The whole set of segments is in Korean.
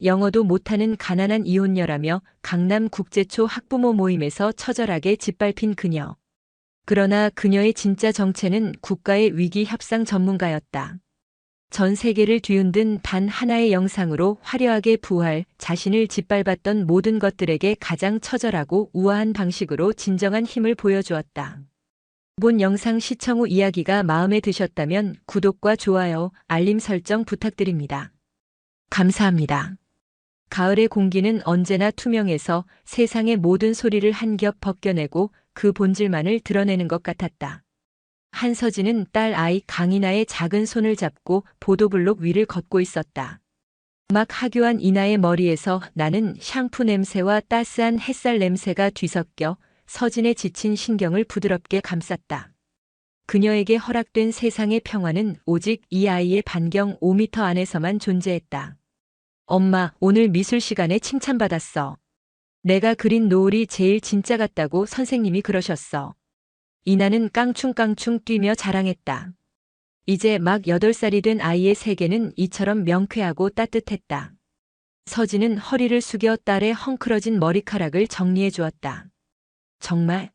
영어도 못하는 가난한 이혼녀라며 강남국제초 학부모 모임에서 처절하게 짓밟힌 그녀. 그러나 그녀의 진짜 정체는 국가의 위기 협상 전문가였다. 전 세계를 뒤흔든 단 하나의 영상으로 화려하게 부활, 자신을 짓밟았던 모든 것들에게 가장 처절하고 우아한 방식으로 진정한 힘을 보여주었다. 본 영상 시청 후 이야기가 마음에 드셨다면 구독과 좋아요, 알림 설정 부탁드립니다. 감사합니다. 가을의 공기는 언제나 투명해서 세상의 모든 소리를 한 겹 벗겨내고 그 본질만을 드러내는 것 같았다. 한서진은 딸 아이 강이나의 작은 손을 잡고 보도블록 위를 걷고 있었다. 막 하교한 이나의 머리에서 나는 샴푸 냄새와 따스한 햇살 냄새가 뒤섞여 서진의 지친 신경을 부드럽게 감쌌다. 그녀에게 허락된 세상의 평화는 오직 이 아이의 반경 5m 안에서만 존재했다. 엄마, 오늘 미술 시간에 칭찬받았어. 내가 그린 노을이 제일 진짜 같다고 선생님이 그러셨어. 이나는 깡충깡충 뛰며 자랑했다. 이제 막 8살이 된 아이의 세계는 이처럼 명쾌하고 따뜻했다. 서진은 허리를 숙여 딸의 헝클어진 머리카락을 정리해 주었다. 정말?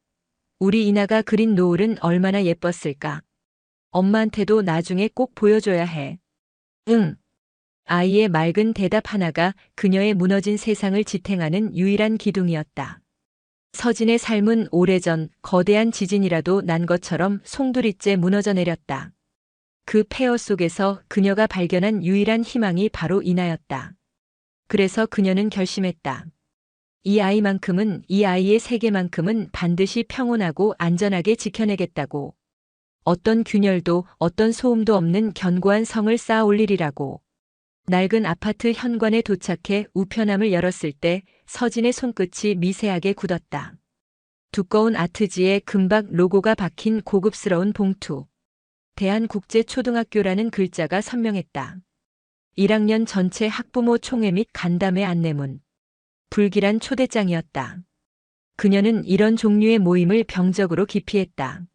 우리 이나가 그린 노을은 얼마나 예뻤을까? 엄마한테도 나중에 꼭 보여줘야 해. 응. 아이의 맑은 대답 하나가 그녀의 무너진 세상을 지탱하는 유일한 기둥이었다. 서진의 삶은 오래전 거대한 지진이라도 난 것처럼 송두리째 무너져 내렸다. 그 폐허 속에서 그녀가 발견한 유일한 희망이 바로 이나였다. 그래서 그녀는 결심했다. 이 아이만큼은, 이 아이의 세계만큼은 반드시 평온하고 안전하게 지켜내겠다고. 어떤 균열도 어떤 소음도 없는 견고한 성을 쌓아 올리리라고. 낡은 아파트 현관에 도착해 우편함을 열었을 때 서진의 손끝이 미세하게 굳었다. 두꺼운 아트지에 금박 로고가 박힌 고급스러운 봉투. 대한국제초등학교라는 글자가 선명했다. 1학년 전체 학부모 총회 및 간담회 안내문. 불길한 초대장이었다. 그녀는 이런 종류의 모임을 병적으로 기피했다.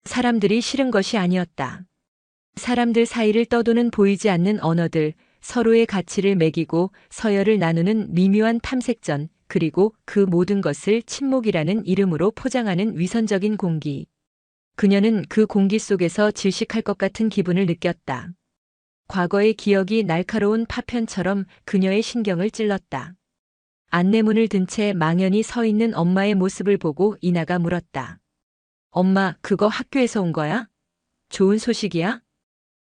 사람들이 싫은 것이 아니었다. 사람들 사이를 떠도는 보이지 않는 언어들, 서로의 가치를 매기고 서열을 나누는 미묘한 탐색전, 그리고 그 모든 것을 친목이라는 이름으로 포장하는 위선적인 공기. 그녀는 그 공기 속에서 질식할 것 같은 기분을 느꼈다. 과거의 기억이 날카로운 파편처럼 그녀의 신경을 찔렀다. 안내문을 든 채 망연히 서 있는 엄마의 모습을 보고 이나가 물었다. 엄마, 그거 학교에서 온 거야? 좋은 소식이야?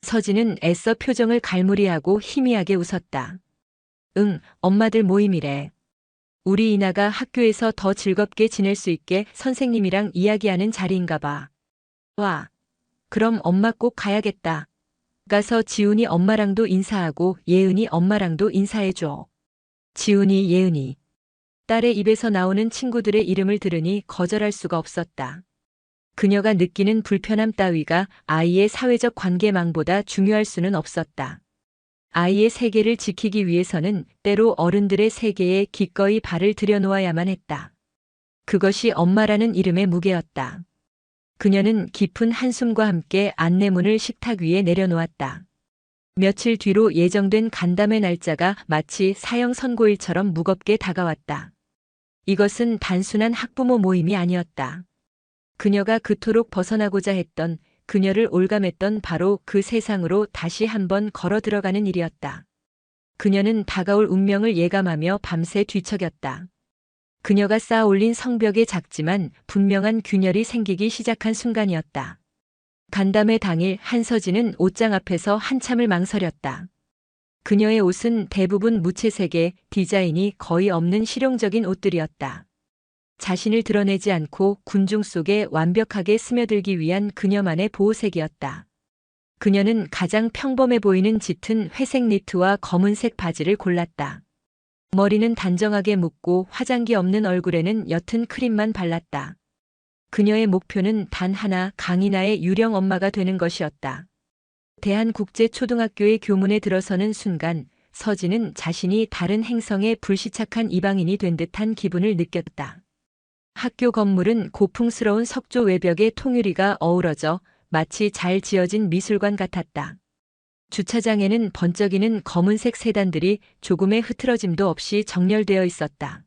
서진은 애써 표정을 갈무리하고 희미하게 웃었다. 응, 엄마들 모임이래. 우리 이나가 학교에서 더 즐겁게 지낼 수 있게 선생님이랑 이야기하는 자리인가 봐. 와, 그럼 엄마 꼭 가야겠다. 가서 지훈이 엄마랑도 인사하고 예은이 엄마랑도 인사해줘. 지훈이, 예은이. 딸의 입에서 나오는 친구들의 이름을 들으니 거절할 수가 없었다. 그녀가 느끼는 불편함 따위가 아이의 사회적 관계망보다 중요할 수는 없었다. 아이의 세계를 지키기 위해서는 때로 어른들의 세계에 기꺼이 발을 들여놓아야만 했다. 그것이 엄마라는 이름의 무게였다. 그녀는 깊은 한숨과 함께 안내문을 식탁 위에 내려놓았다. 며칠 뒤로 예정된 간담회 날짜가 마치 사형 선고일처럼 무겁게 다가왔다. 이것은 단순한 학부모 모임이 아니었다. 그녀가 그토록 벗어나고자 했던, 그녀를 올감했던 바로 그 세상으로 다시 한번 걸어 들어가는 일이었다. 그녀는 다가올 운명을 예감하며 밤새 뒤척였다. 그녀가 쌓아 올린 성벽에 작지만 분명한 균열이 생기기 시작한 순간이었다. 간담회 당일 한서진은 옷장 앞에서 한참을 망설였다. 그녀의 옷은 대부분 무채색에 디자인이 거의 없는 실용적인 옷들이었다. 자신을 드러내지 않고 군중 속에 완벽하게 스며들기 위한 그녀만의 보호색이었다. 그녀는 가장 평범해 보이는 짙은 회색 니트와 검은색 바지를 골랐다. 머리는 단정하게 묶고 화장기 없는 얼굴에는 옅은 크림만 발랐다. 그녀의 목표는 단 하나, 강이나의 유령 엄마가 되는 것이었다. 대한국제초등학교의 교문에 들어서는 순간 서진은 자신이 다른 행성의 불시착한 이방인이 된 듯한 기분을 느꼈다. 학교 건물은 고풍스러운 석조 외벽에 통유리가 어우러져 마치 잘 지어진 미술관 같았다. 주차장에는 번쩍이는 검은색 세단들이 조금의 흐트러짐도 없이 정렬되어 있었다.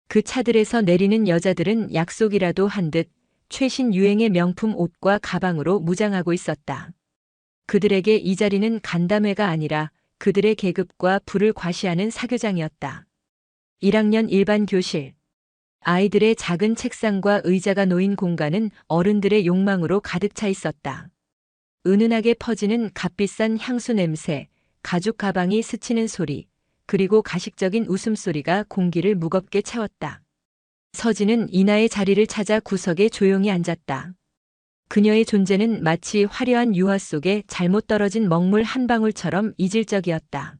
그 차들에서 내리는 여자들은 약속이라도 한 듯 최신 유행의 명품 옷과 가방으로 무장하고 있었다. 그들에게 이 자리는 간담회가 아니라 그들의 계급과 부를 과시하는 사교장이었다. 1학년 일반 교실. 아이들의 작은 책상과 의자가 놓인 공간은 어른들의 욕망으로 가득 차 있었다. 은은하게 퍼지는 값비싼 향수 냄새, 가죽 가방이 스치는 소리, 그리고 가식적인 웃음소리가 공기를 무겁게 채웠다. 서진은 이나의 자리를 찾아 구석에 조용히 앉았다. 그녀의 존재는 마치 화려한 유화 속에 잘못 떨어진 먹물 한 방울처럼 이질적이었다.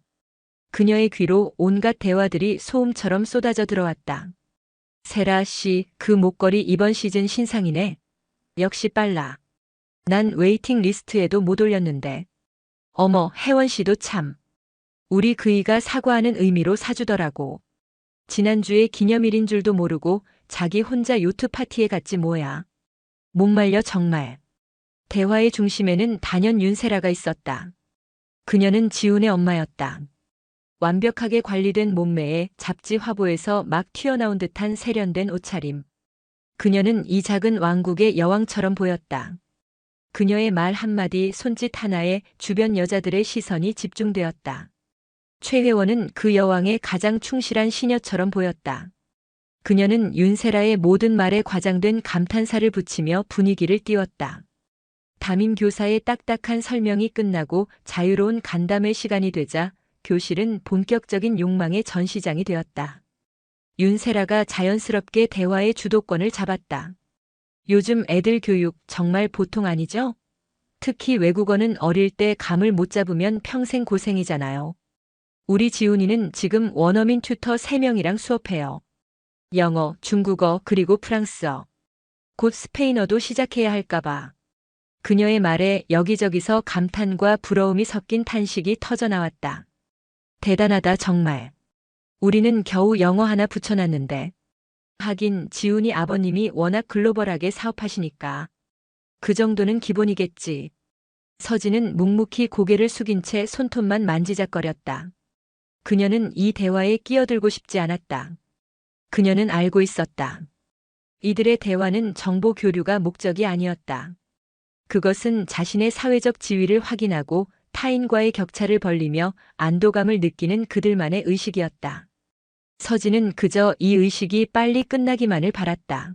그녀의 귀로 온갖 대화들이 소음처럼 쏟아져 들어왔다. 세라 씨, 그 목걸이 이번 시즌 신상이네. 역시 빨라. 난 웨이팅 리스트에도 못 올렸는데. 어머, 혜원 씨도 참. 우리 그이가 사과하는 의미로 사주더라고. 지난주에 기념일인 줄도 모르고 자기 혼자 요트 파티에 갔지 뭐야. 목말려 정말. 대화의 중심에는 단연 윤세라가 있었다. 그녀는 지훈의 엄마였다. 완벽하게 관리된 몸매에 잡지 화보에서 막 튀어나온 듯한 세련된 옷차림. 그녀는 이 작은 왕국의 여왕처럼 보였다. 그녀의 말 한마디, 손짓 하나에 주변 여자들의 시선이 집중되었다. 최회원은 그 여왕의 가장 충실한 시녀처럼 보였다. 그녀는 윤세라의 모든 말에 과장된 감탄사를 붙이며 분위기를 띄웠다. 담임 교사의 딱딱한 설명이 끝나고 자유로운 간담회 시간이 되자 교실은 본격적인 욕망의 전시장이 되었다. 윤세라가 자연스럽게 대화의 주도권을 잡았다. 요즘 애들 교육 정말 보통 아니죠? 특히 외국어는 어릴 때 감을 못 잡으면 평생 고생이잖아요. 우리 지훈이는 지금 원어민 튜터 3명이랑 수업해요. 영어, 중국어, 그리고 프랑스어. 곧 스페인어도 시작해야 할까봐. 그녀의 말에 여기저기서 감탄과 부러움이 섞인 탄식이 터져나왔다. 대단하다 정말. 우리는 겨우 영어 하나 붙여놨는데. 하긴 지훈이 아버님이 워낙 글로벌하게 사업하시니까. 그 정도는 기본이겠지. 서진은 묵묵히 고개를 숙인 채 손톱만 만지작거렸다. 그녀는 이 대화에 끼어들고 싶지 않았다. 그녀는 알고 있었다. 이들의 대화는 정보 교류가 목적이 아니었다. 그것은 자신의 사회적 지위를 확인하고 타인과의 격차를 벌리며 안도감을 느끼는 그들만의 의식이었다. 서진은 그저 이 의식이 빨리 끝나기만을 바랐다.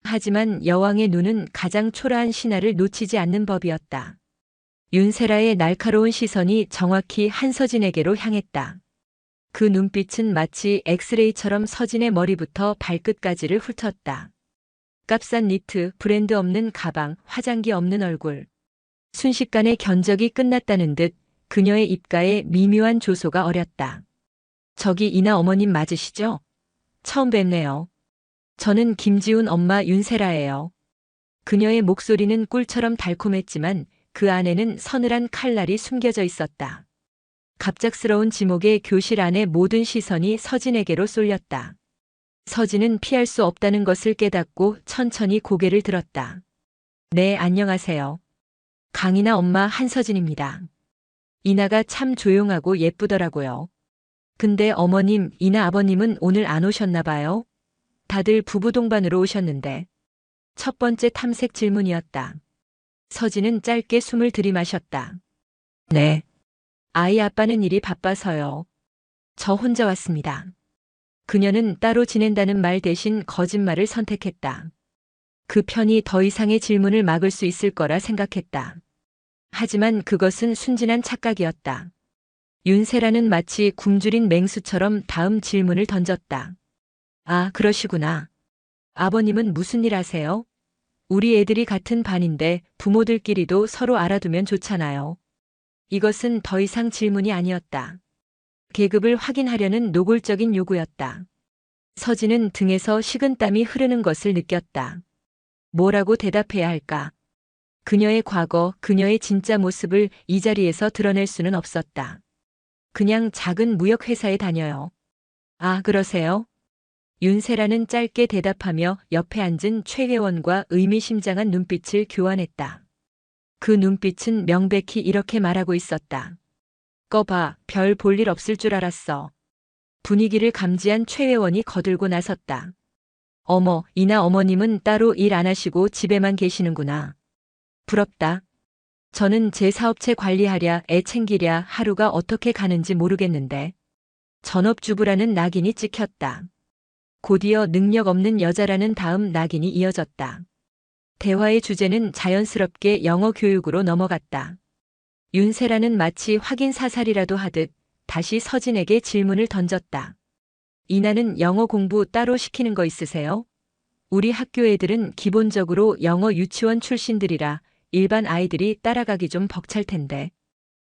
하지만 여왕의 눈은 가장 초라한 신하를 놓치지 않는 법이었다. 윤세라의 날카로운 시선이 정확히 한서진에게로 향했다. 그 눈빛은 마치 엑스레이처럼 서진의 머리부터 발끝까지를 훑었다. 값싼 니트, 브랜드 없는 가방, 화장기 없는 얼굴. 순식간에 견적이 끝났다는 듯 그녀의 입가에 미묘한 조소가 어렸다. 저기 이나 어머님 맞으시죠? 처음 뵙네요. 저는 김지훈 엄마 윤세라예요. 그녀의 목소리는 꿀처럼 달콤했지만 그 안에는 서늘한 칼날이 숨겨져 있었다. 갑작스러운 지목에 교실 안의 모든 시선이 서진에게로 쏠렸다. 서진은 피할 수 없다는 것을 깨닫고 천천히 고개를 들었다. 네, 안녕하세요. 강이나 엄마 한서진입니다. 이나가 참 조용하고 예쁘더라고요. 근데 어머님, 이나 아버님은 오늘 안 오셨나 봐요? 다들 부부 동반으로 오셨는데. 첫 번째 탐색 질문이었다. 서진은 짧게 숨을 들이마셨다. 네. 아이 아빠는 일이 바빠서요. 저 혼자 왔습니다. 그녀는 따로 지낸다는 말 대신 거짓말을 선택했다. 그 편이 더 이상의 질문을 막을 수 있을 거라 생각했다. 하지만 그것은 순진한 착각이었다. 윤세라는 마치 굶주린 맹수처럼 다음 질문을 던졌다. 아, 그러시구나. 아버님은 무슨 일 하세요? 우리 애들이 같은 반인데 부모들끼리도 서로 알아두면 좋잖아요. 이것은 더 이상 질문이 아니었다. 계급을 확인하려는 노골적인 요구였다. 서진은 등에서 식은땀이 흐르는 것을 느꼈다. 뭐라고 대답해야 할까? 그녀의 과거, 그녀의 진짜 모습을 이 자리에서 드러낼 수는 없었다. 그냥 작은 무역회사에 다녀요. 아, 그러세요? 윤세라는 짧게 대답하며 옆에 앉은 최회원과 의미심장한 눈빛을 교환했다. 그 눈빛은 명백히 이렇게 말하고 있었다. 꺼봐, 별 볼 일 없을 줄 알았어. 분위기를 감지한 최 회원이 거들고 나섰다. 어머, 이나 어머님은 따로 일 안 하시고 집에만 계시는구나. 부럽다. 저는 제 사업체 관리하랴, 애 챙기랴 하루가 어떻게 가는지 모르겠는데. 전업주부라는 낙인이 찍혔다. 곧이어 능력 없는 여자라는 다음 낙인이 이어졌다. 대화의 주제는 자연스럽게 영어 교육으로 넘어갔다. 윤세라는 마치 확인 사살이라도 하듯 다시 서진에게 질문을 던졌다. 이나는 영어 공부 따로 시키는 거 있으세요? 우리 학교 애들은 기본적으로 영어 유치원 출신들이라 일반 아이들이 따라가기 좀 벅찰 텐데.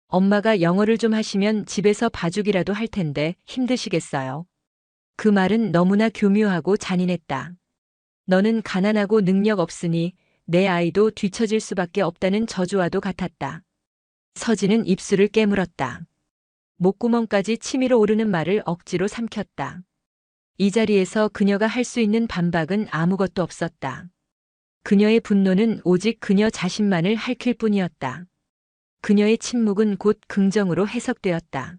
엄마가 영어를 좀 하시면 집에서 봐주기라도 할 텐데 힘드시겠어요? 그 말은 너무나 교묘하고 잔인했다. 너는 가난하고 능력 없으니 내 아이도 뒤처질 수밖에 없다는 저주와도 같았다. 서진은 입술을 깨물었다. 목구멍까지 치밀어 오르는 말을 억지로 삼켰다. 이 자리에서 그녀가 할 수 있는 반박은 아무것도 없었다. 그녀의 분노는 오직 그녀 자신만을 핥힐 뿐이었다. 그녀의 침묵은 곧 긍정으로 해석되었다.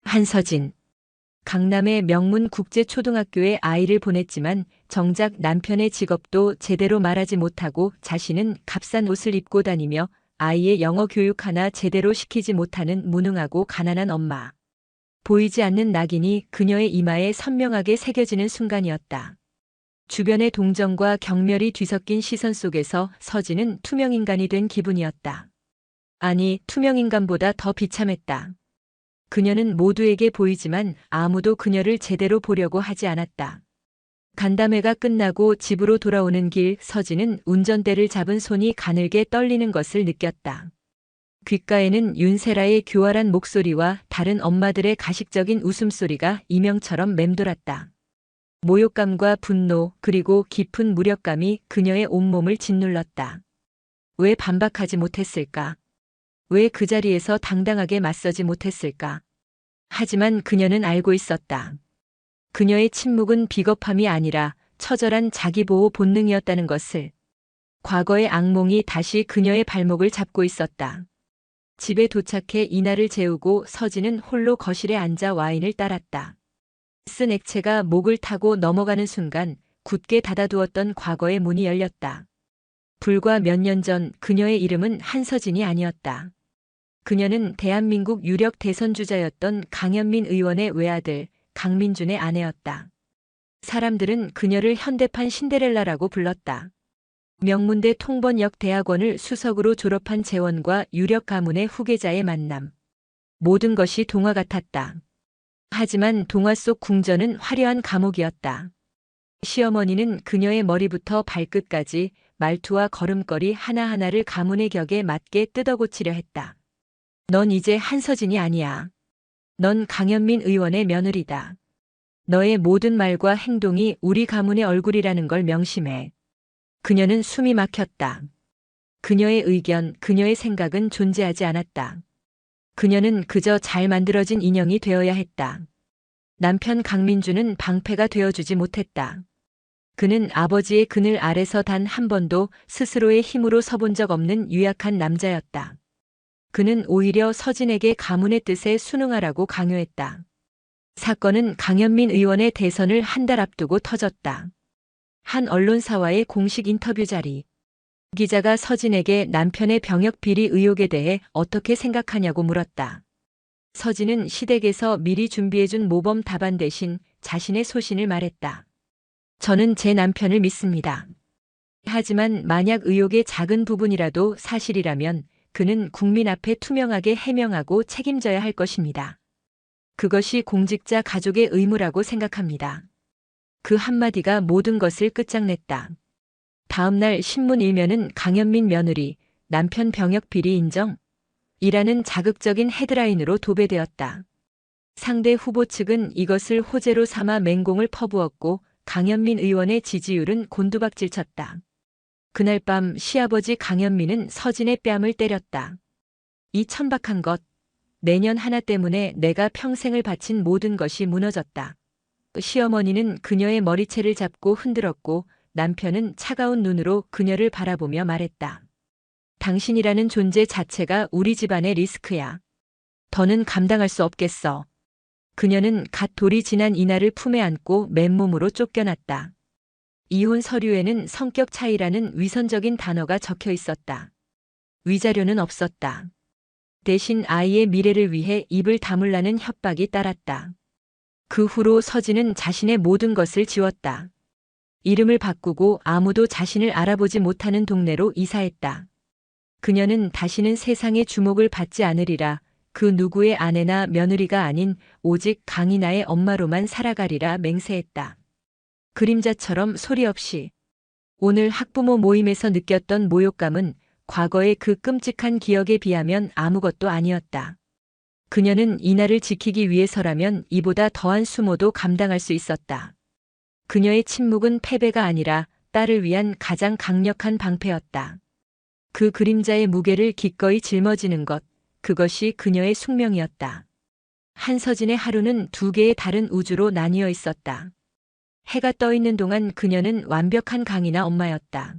한서진. 강남의 명문 국제초등학교에 아이를 보냈지만 정작 남편의 직업도 제대로 말하지 못하고 자신은 값싼 옷을 입고 다니며 아이의 영어 교육 하나 제대로 시키지 못하는 무능하고 가난한 엄마. 보이지 않는 낙인이 그녀의 이마에 선명하게 새겨지는 순간이었다. 주변의 동정과 경멸이 뒤섞인 시선 속에서 서진은 투명인간이 된 기분이었다. 아니, 투명인간보다 더 비참했다. 그녀는 모두에게 보이지만 아무도 그녀를 제대로 보려고 하지 않았다. 간담회가 끝나고 집으로 돌아오는 길 서진은 운전대를 잡은 손이 가늘게 떨리는 것을 느꼈다. 귓가에는 윤세라의 교활한 목소리와 다른 엄마들의 가식적인 웃음소리가 이명처럼 맴돌았다. 모욕감과 분노 그리고 깊은 무력감이 그녀의 온몸을 짓눌렀다. 왜 반박하지 못했을까? 왜 그 자리에서 당당하게 맞서지 못했을까? 하지만 그녀는 알고 있었다. 그녀의 침묵은 비겁함이 아니라 처절한 자기보호 본능이었다는 것을. 과거의 악몽이 다시 그녀의 발목을 잡고 있었다. 집에 도착해 이나를 재우고 서진은 홀로 거실에 앉아 와인을 따랐다. 쓴 액체가 목을 타고 넘어가는 순간 굳게 닫아두었던 과거의 문이 열렸다. 불과 몇 년 전 그녀의 이름은 한서진이 아니었다. 그녀는 대한민국 유력 대선 주자였던 강현민 의원의 외아들 강민준의 아내였다. 사람들은 그녀를 현대판 신데렐라라고 불렀다. 명문대 통번역 대학원을 수석으로 졸업한 재원과 유력 가문의 후계자의 만남. 모든 것이 동화 같았다. 하지만 동화 속 궁전은 화려한 감옥이었다. 시어머니는 그녀의 머리부터 발끝까지 말투와 걸음걸이 하나하나를 가문의 격에 맞게 뜯어고치려 했다. 넌 이제 한서진이 아니야. 넌 강현민 의원의 며느리다. 너의 모든 말과 행동이 우리 가문의 얼굴이라는 걸 명심해. 그녀는 숨이 막혔다. 그녀의 의견, 그녀의 생각은 존재하지 않았다. 그녀는 그저 잘 만들어진 인형이 되어야 했다. 남편 강민주는 방패가 되어주지 못했다. 그는 아버지의 그늘 아래서 단 한 번도 스스로의 힘으로 서본 적 없는 유약한 남자였다. 그는 오히려 서진에게 가문의 뜻에 순응하라고 강요했다. 사건은 강현민 의원의 대선을 한 달 앞두고 터졌다. 한 언론사와의 공식 인터뷰 자리. 기자가 서진에게 남편의 병역 비리 의혹에 대해 어떻게 생각하냐고 물었다. 서진은 시댁에서 미리 준비해준 모범 답안 대신 자신의 소신을 말했다. 저는 제 남편을 믿습니다. 하지만 만약 의혹의 작은 부분이라도 사실이라면 그는 국민 앞에 투명하게 해명하고 책임져야 할 것입니다. 그것이 공직자 가족의 의무라고 생각합니다. 그 한마디가 모든 것을 끝장냈다. 다음 날 신문 일면은 강현민 며느리, 남편 병역 비리 인정? 이라는 자극적인 헤드라인으로 도배되었다. 상대 후보 측은 이것을 호재로 삼아 맹공을 퍼부었고 강현민 의원의 지지율은 곤두박질 쳤다. 그날 밤 시아버지 강현민은 서진의 뺨을 때렸다. 이 천박한 것, 내년 하나 때문에 내가 평생을 바친 모든 것이 무너졌다. 시어머니는 그녀의 머리채를 잡고 흔들었고 남편은 차가운 눈으로 그녀를 바라보며 말했다. 당신이라는 존재 자체가 우리 집안의 리스크야. 더는 감당할 수 없겠어. 그녀는 갓 돌이 지난 이나를 품에 안고 맨몸으로 쫓겨났다. 이혼 서류에는 성격 차이라는 위선적인 단어가 적혀 있었다. 위자료는 없었다. 대신 아이의 미래를 위해 입을 다물라는 협박이 따랐다. 그 후로 서진은 자신의 모든 것을 지웠다. 이름을 바꾸고 아무도 자신을 알아보지 못하는 동네로 이사했다. 그녀는 다시는 세상의 주목을 받지 않으리라. 그 누구의 아내나 며느리가 아닌 오직 강인아의 엄마로만 살아가리라 맹세했다. 그림자처럼 소리 없이. 오늘 학부모 모임에서 느꼈던 모욕감은 과거의 그 끔찍한 기억에 비하면 아무것도 아니었다. 그녀는 이나를 지키기 위해서라면 이보다 더한 수모도 감당할 수 있었다. 그녀의 침묵은 패배가 아니라 딸을 위한 가장 강력한 방패였다. 그 그림자의 무게를 기꺼이 짊어지는 것, 그것이 그녀의 숙명이었다. 한서진의 하루는 두 개의 다른 우주로 나뉘어 있었다. 해가 떠 있는 동안 그녀는 완벽한 강인아 엄마였다.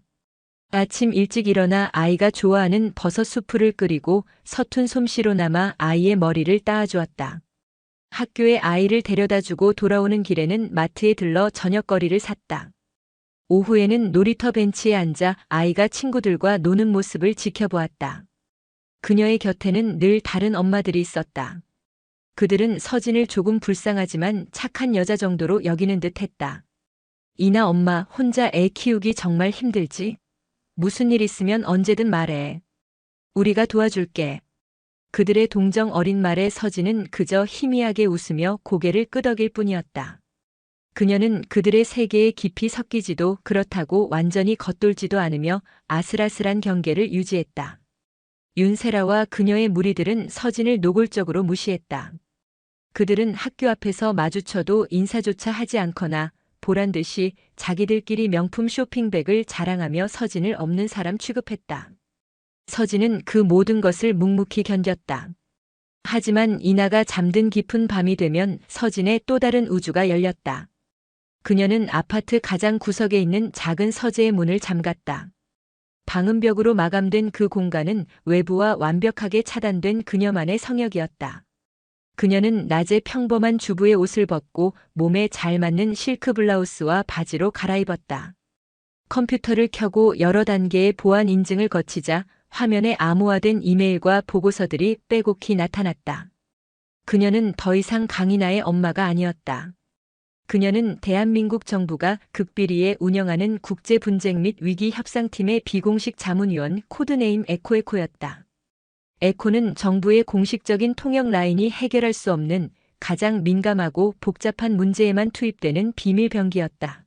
아침 일찍 일어나 아이가 좋아하는 버섯 수프를 끓이고 서툰 솜씨로나마 아이의 머리를 따아주었다. 학교에 아이를 데려다주고 돌아오는 길에는 마트에 들러 저녁거리를 샀다. 오후에는 놀이터 벤치에 앉아 아이가 친구들과 노는 모습을 지켜보았다. 그녀의 곁에는 늘 다른 엄마들이 있었다. 그들은 서진을 조금 불쌍하지만 착한 여자 정도로 여기는 듯 했다. 이나 엄마 혼자 애 키우기 정말 힘들지? 무슨 일 있으면 언제든 말해. 우리가 도와줄게. 그들의 동정 어린 말에 서진은 그저 희미하게 웃으며 고개를 끄덕일 뿐이었다. 그녀는 그들의 세계에 깊이 섞이지도 그렇다고 완전히 겉돌지도 않으며 아슬아슬한 경계를 유지했다. 윤세라와 그녀의 무리들은 서진을 노골적으로 무시했다. 그들은 학교 앞에서 마주쳐도 인사조차 하지 않거나 보란듯이 자기들끼리 명품 쇼핑백을 자랑하며 서진을 없는 사람 취급했다. 서진은 그 모든 것을 묵묵히 견뎠다. 하지만 이나가 잠든 깊은 밤이 되면 서진의 또 다른 우주가 열렸다. 그녀는 아파트 가장 구석에 있는 작은 서재의 문을 잠갔다. 방음벽으로 마감된 그 공간은 외부와 완벽하게 차단된 그녀만의 성역이었다. 그녀는 낮에 평범한 주부의 옷을 벗고 몸에 잘 맞는 실크 블라우스와 바지로 갈아입었다. 컴퓨터를 켜고 여러 단계의 보안 인증을 거치자 화면에 암호화된 이메일과 보고서들이 빼곡히 나타났다. 그녀는 더 이상 강인아의 엄마가 아니었다. 그녀는 대한민국 정부가 극비리에 운영하는 국제분쟁 및 위기협상팀의 비공식 자문위원 코드네임 에코에코였다. 에코는 정부의 공식적인 통역 라인이 해결할 수 없는 가장 민감하고 복잡한 문제에만 투입되는 비밀 병기였다.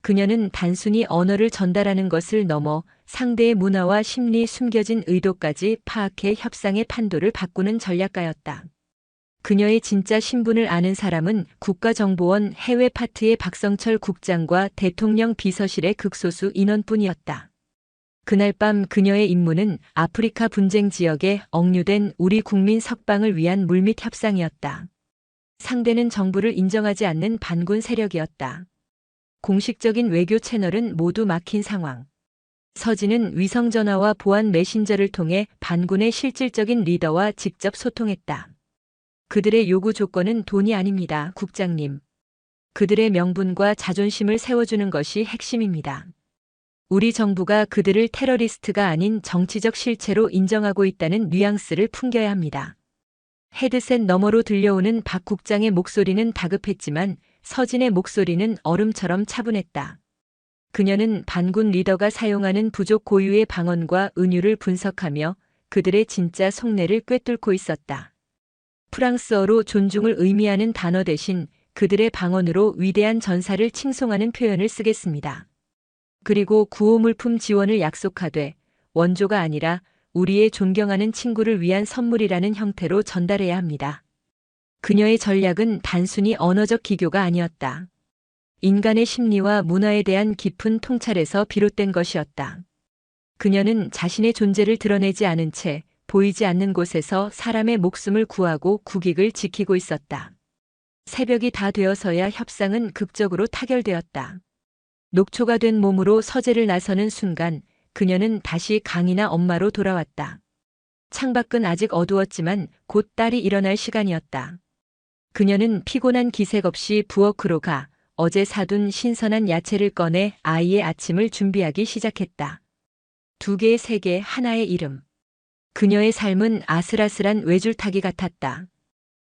그녀는 단순히 언어를 전달하는 것을 넘어 상대의 문화와 심리 숨겨진 의도까지 파악해 협상의 판도를 바꾸는 전략가였다. 그녀의 진짜 신분을 아는 사람은 국가정보원 해외 파트의 박성철 국장과 대통령 비서실의 극소수 인원뿐이었다. 그날 밤 그녀의 임무는 아프리카 분쟁 지역에 억류된 우리 국민 석방을 위한 물밑 협상이었다. 상대는 정부를 인정하지 않는 반군 세력이었다. 공식적인 외교 채널은 모두 막힌 상황. 서진은 위성전화와 보안 메신저를 통해 반군의 실질적인 리더와 직접 소통했다. 그들의 요구 조건은 돈이 아닙니다, 국장님. 그들의 명분과 자존심을 세워주는 것이 핵심입니다. 우리 정부가 그들을 테러리스트가 아닌 정치적 실체로 인정하고 있다는 뉘앙스를 풍겨야 합니다. 헤드셋 너머로 들려오는 박 국장의 목소리는 다급했지만 서진의 목소리는 얼음처럼 차분했다. 그녀는 반군 리더가 사용하는 부족 고유의 방언과 은유를 분석하며 그들의 진짜 속내를 꿰뚫고 있었다. 프랑스어로 존중을 의미하는 단어 대신 그들의 방언으로 위대한 전사를 칭송하는 표현을 쓰겠습니다. 그리고 구호물품 지원을 약속하되 원조가 아니라 우리의 존경하는 친구를 위한 선물이라는 형태로 전달해야 합니다. 그녀의 전략은 단순히 언어적 기교가 아니었다. 인간의 심리와 문화에 대한 깊은 통찰에서 비롯된 것이었다. 그녀는 자신의 존재를 드러내지 않은 채 보이지 않는 곳에서 사람의 목숨을 구하고 국익을 지키고 있었다. 새벽이 다 되어서야 협상은 극적으로 타결되었다. 녹초가 된 몸으로 서재를 나서는 순간 그녀는 다시 강이나 엄마로 돌아왔다. 창밖은 아직 어두웠지만 곧 딸이 일어날 시간이었다. 그녀는 피곤한 기색 없이 부엌으로 가 어제 사둔 신선한 야채를 꺼내 아이의 아침을 준비하기 시작했다. 2개, 3개, 하나의 이름. 그녀의 삶은 아슬아슬한 외줄타기 같았다.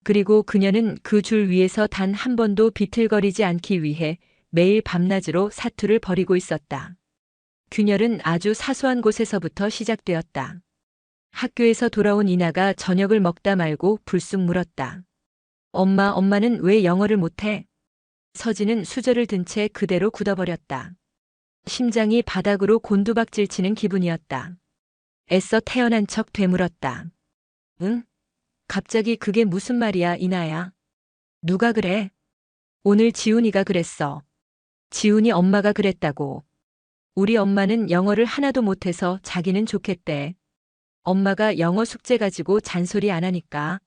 그리고 그녀는 그 줄 위에서 단 한 번도 비틀거리지 않기 위해 매일 밤낮으로 사투를 벌이고 있었다. 균열은 아주 사소한 곳에서부터 시작되었다. 학교에서 돌아온 이나가 저녁을 먹다 말고 불쑥 물었다. 엄마는 왜 영어를 못해? 서진은 수저를 든 채 그대로 굳어버렸다. 심장이 바닥으로 곤두박질 치는 기분이었다. 애써 태어난 척 되물었다. 응? 갑자기 그게 무슨 말이야, 이나야? 누가 그래? 오늘 지훈이가 그랬어. 지훈이 엄마가 그랬다고. 우리 엄마는 영어를 하나도 못해서 자기는 좋겠대. 엄마가 영어 숙제 가지고 잔소리 안 하니까.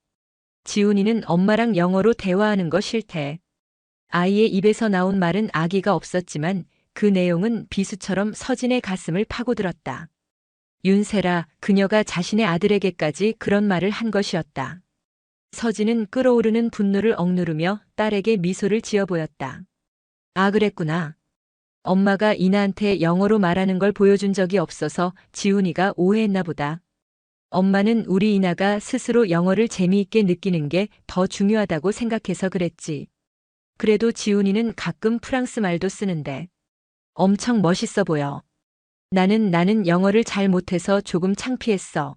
지훈이는 엄마랑 영어로 대화하는 거 싫대. 아이의 입에서 나온 말은 악의가 없었지만 그 내용은 비수처럼 서진의 가슴을 파고들었다. 윤세라, 그녀가 자신의 아들에게까지 그런 말을 한 것이었다. 서진은 끓어오르는 분노를 억누르며 딸에게 미소를 지어 보였다. 아, 그랬구나. 엄마가 이나한테 영어로 말하는 걸 보여준 적이 없어서 지훈이가 오해했나 보다. 엄마는 우리 이나가 스스로 영어를 재미있게 느끼는 게 더 중요하다고 생각해서 그랬지. 그래도 지훈이는 가끔 프랑스 말도 쓰는데 엄청 멋있어 보여. 나는 영어를 잘 못해서 조금 창피했어.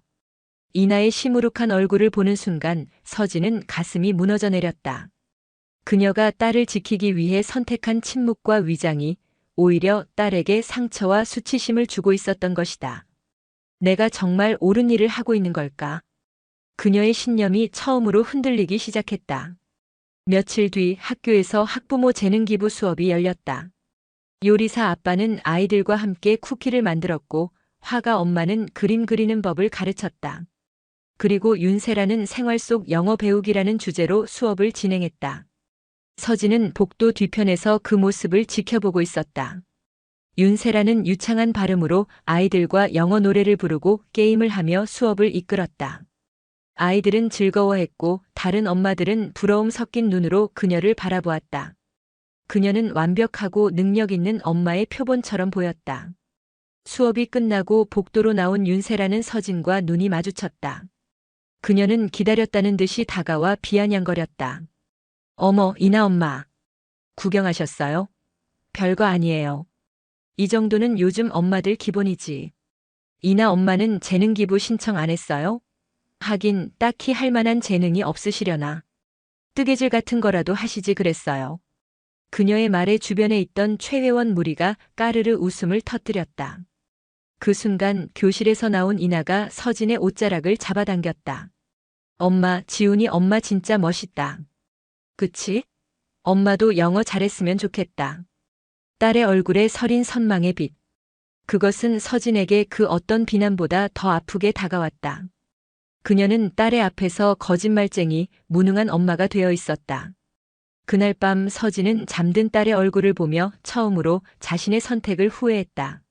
이나의 시무룩한 얼굴을 보는 순간 서진은 가슴이 무너져 내렸다. 그녀가 딸을 지키기 위해 선택한 침묵과 위장이 오히려 딸에게 상처와 수치심을 주고 있었던 것이다. 내가 정말 옳은 일을 하고 있는 걸까? 그녀의 신념이 처음으로 흔들리기 시작했다. 며칠 뒤 학교에서 학부모 재능기부 수업이 열렸다. 요리사 아빠는 아이들과 함께 쿠키를 만들었고 화가 엄마는 그림 그리는 법을 가르쳤다. 그리고 윤세라는 생활 속 영어 배우기라는 주제로 수업을 진행했다. 서진은 복도 뒤편에서 그 모습을 지켜보고 있었다. 윤세라는 유창한 발음으로 아이들과 영어 노래를 부르고 게임을 하며 수업을 이끌었다. 아이들은 즐거워했고 다른 엄마들은 부러움 섞인 눈으로 그녀를 바라보았다. 그녀는 완벽하고 능력 있는 엄마의 표본처럼 보였다. 수업이 끝나고 복도로 나온 윤세라는 서진과 눈이 마주쳤다. 그녀는 기다렸다는 듯이 다가와 비아냥거렸다. 어머, 이나 엄마. 구경하셨어요? 별거 아니에요. 이 정도는 요즘 엄마들 기본이지. 이나 엄마는 재능기부 신청 안 했어요? 하긴 딱히 할 만한 재능이 없으시려나. 뜨개질 같은 거라도 하시지 그랬어요. 그녀의 말에 주변에 있던 최회원 무리가 까르르 웃음을 터뜨렸다. 그 순간 교실에서 나온 이나가 서진의 옷자락을 잡아당겼다. 엄마, 지훈이 엄마 진짜 멋있다. 그치? 엄마도 영어 잘했으면 좋겠다. 딸의 얼굴에 서린 선망의 빛. 그것은 서진에게 그 어떤 비난보다 더 아프게 다가왔다. 그녀는 딸의 앞에서 거짓말쟁이, 무능한 엄마가 되어 있었다. 그날 밤 서진은 잠든 딸의 얼굴을 보며 처음으로 자신의 선택을 후회했다.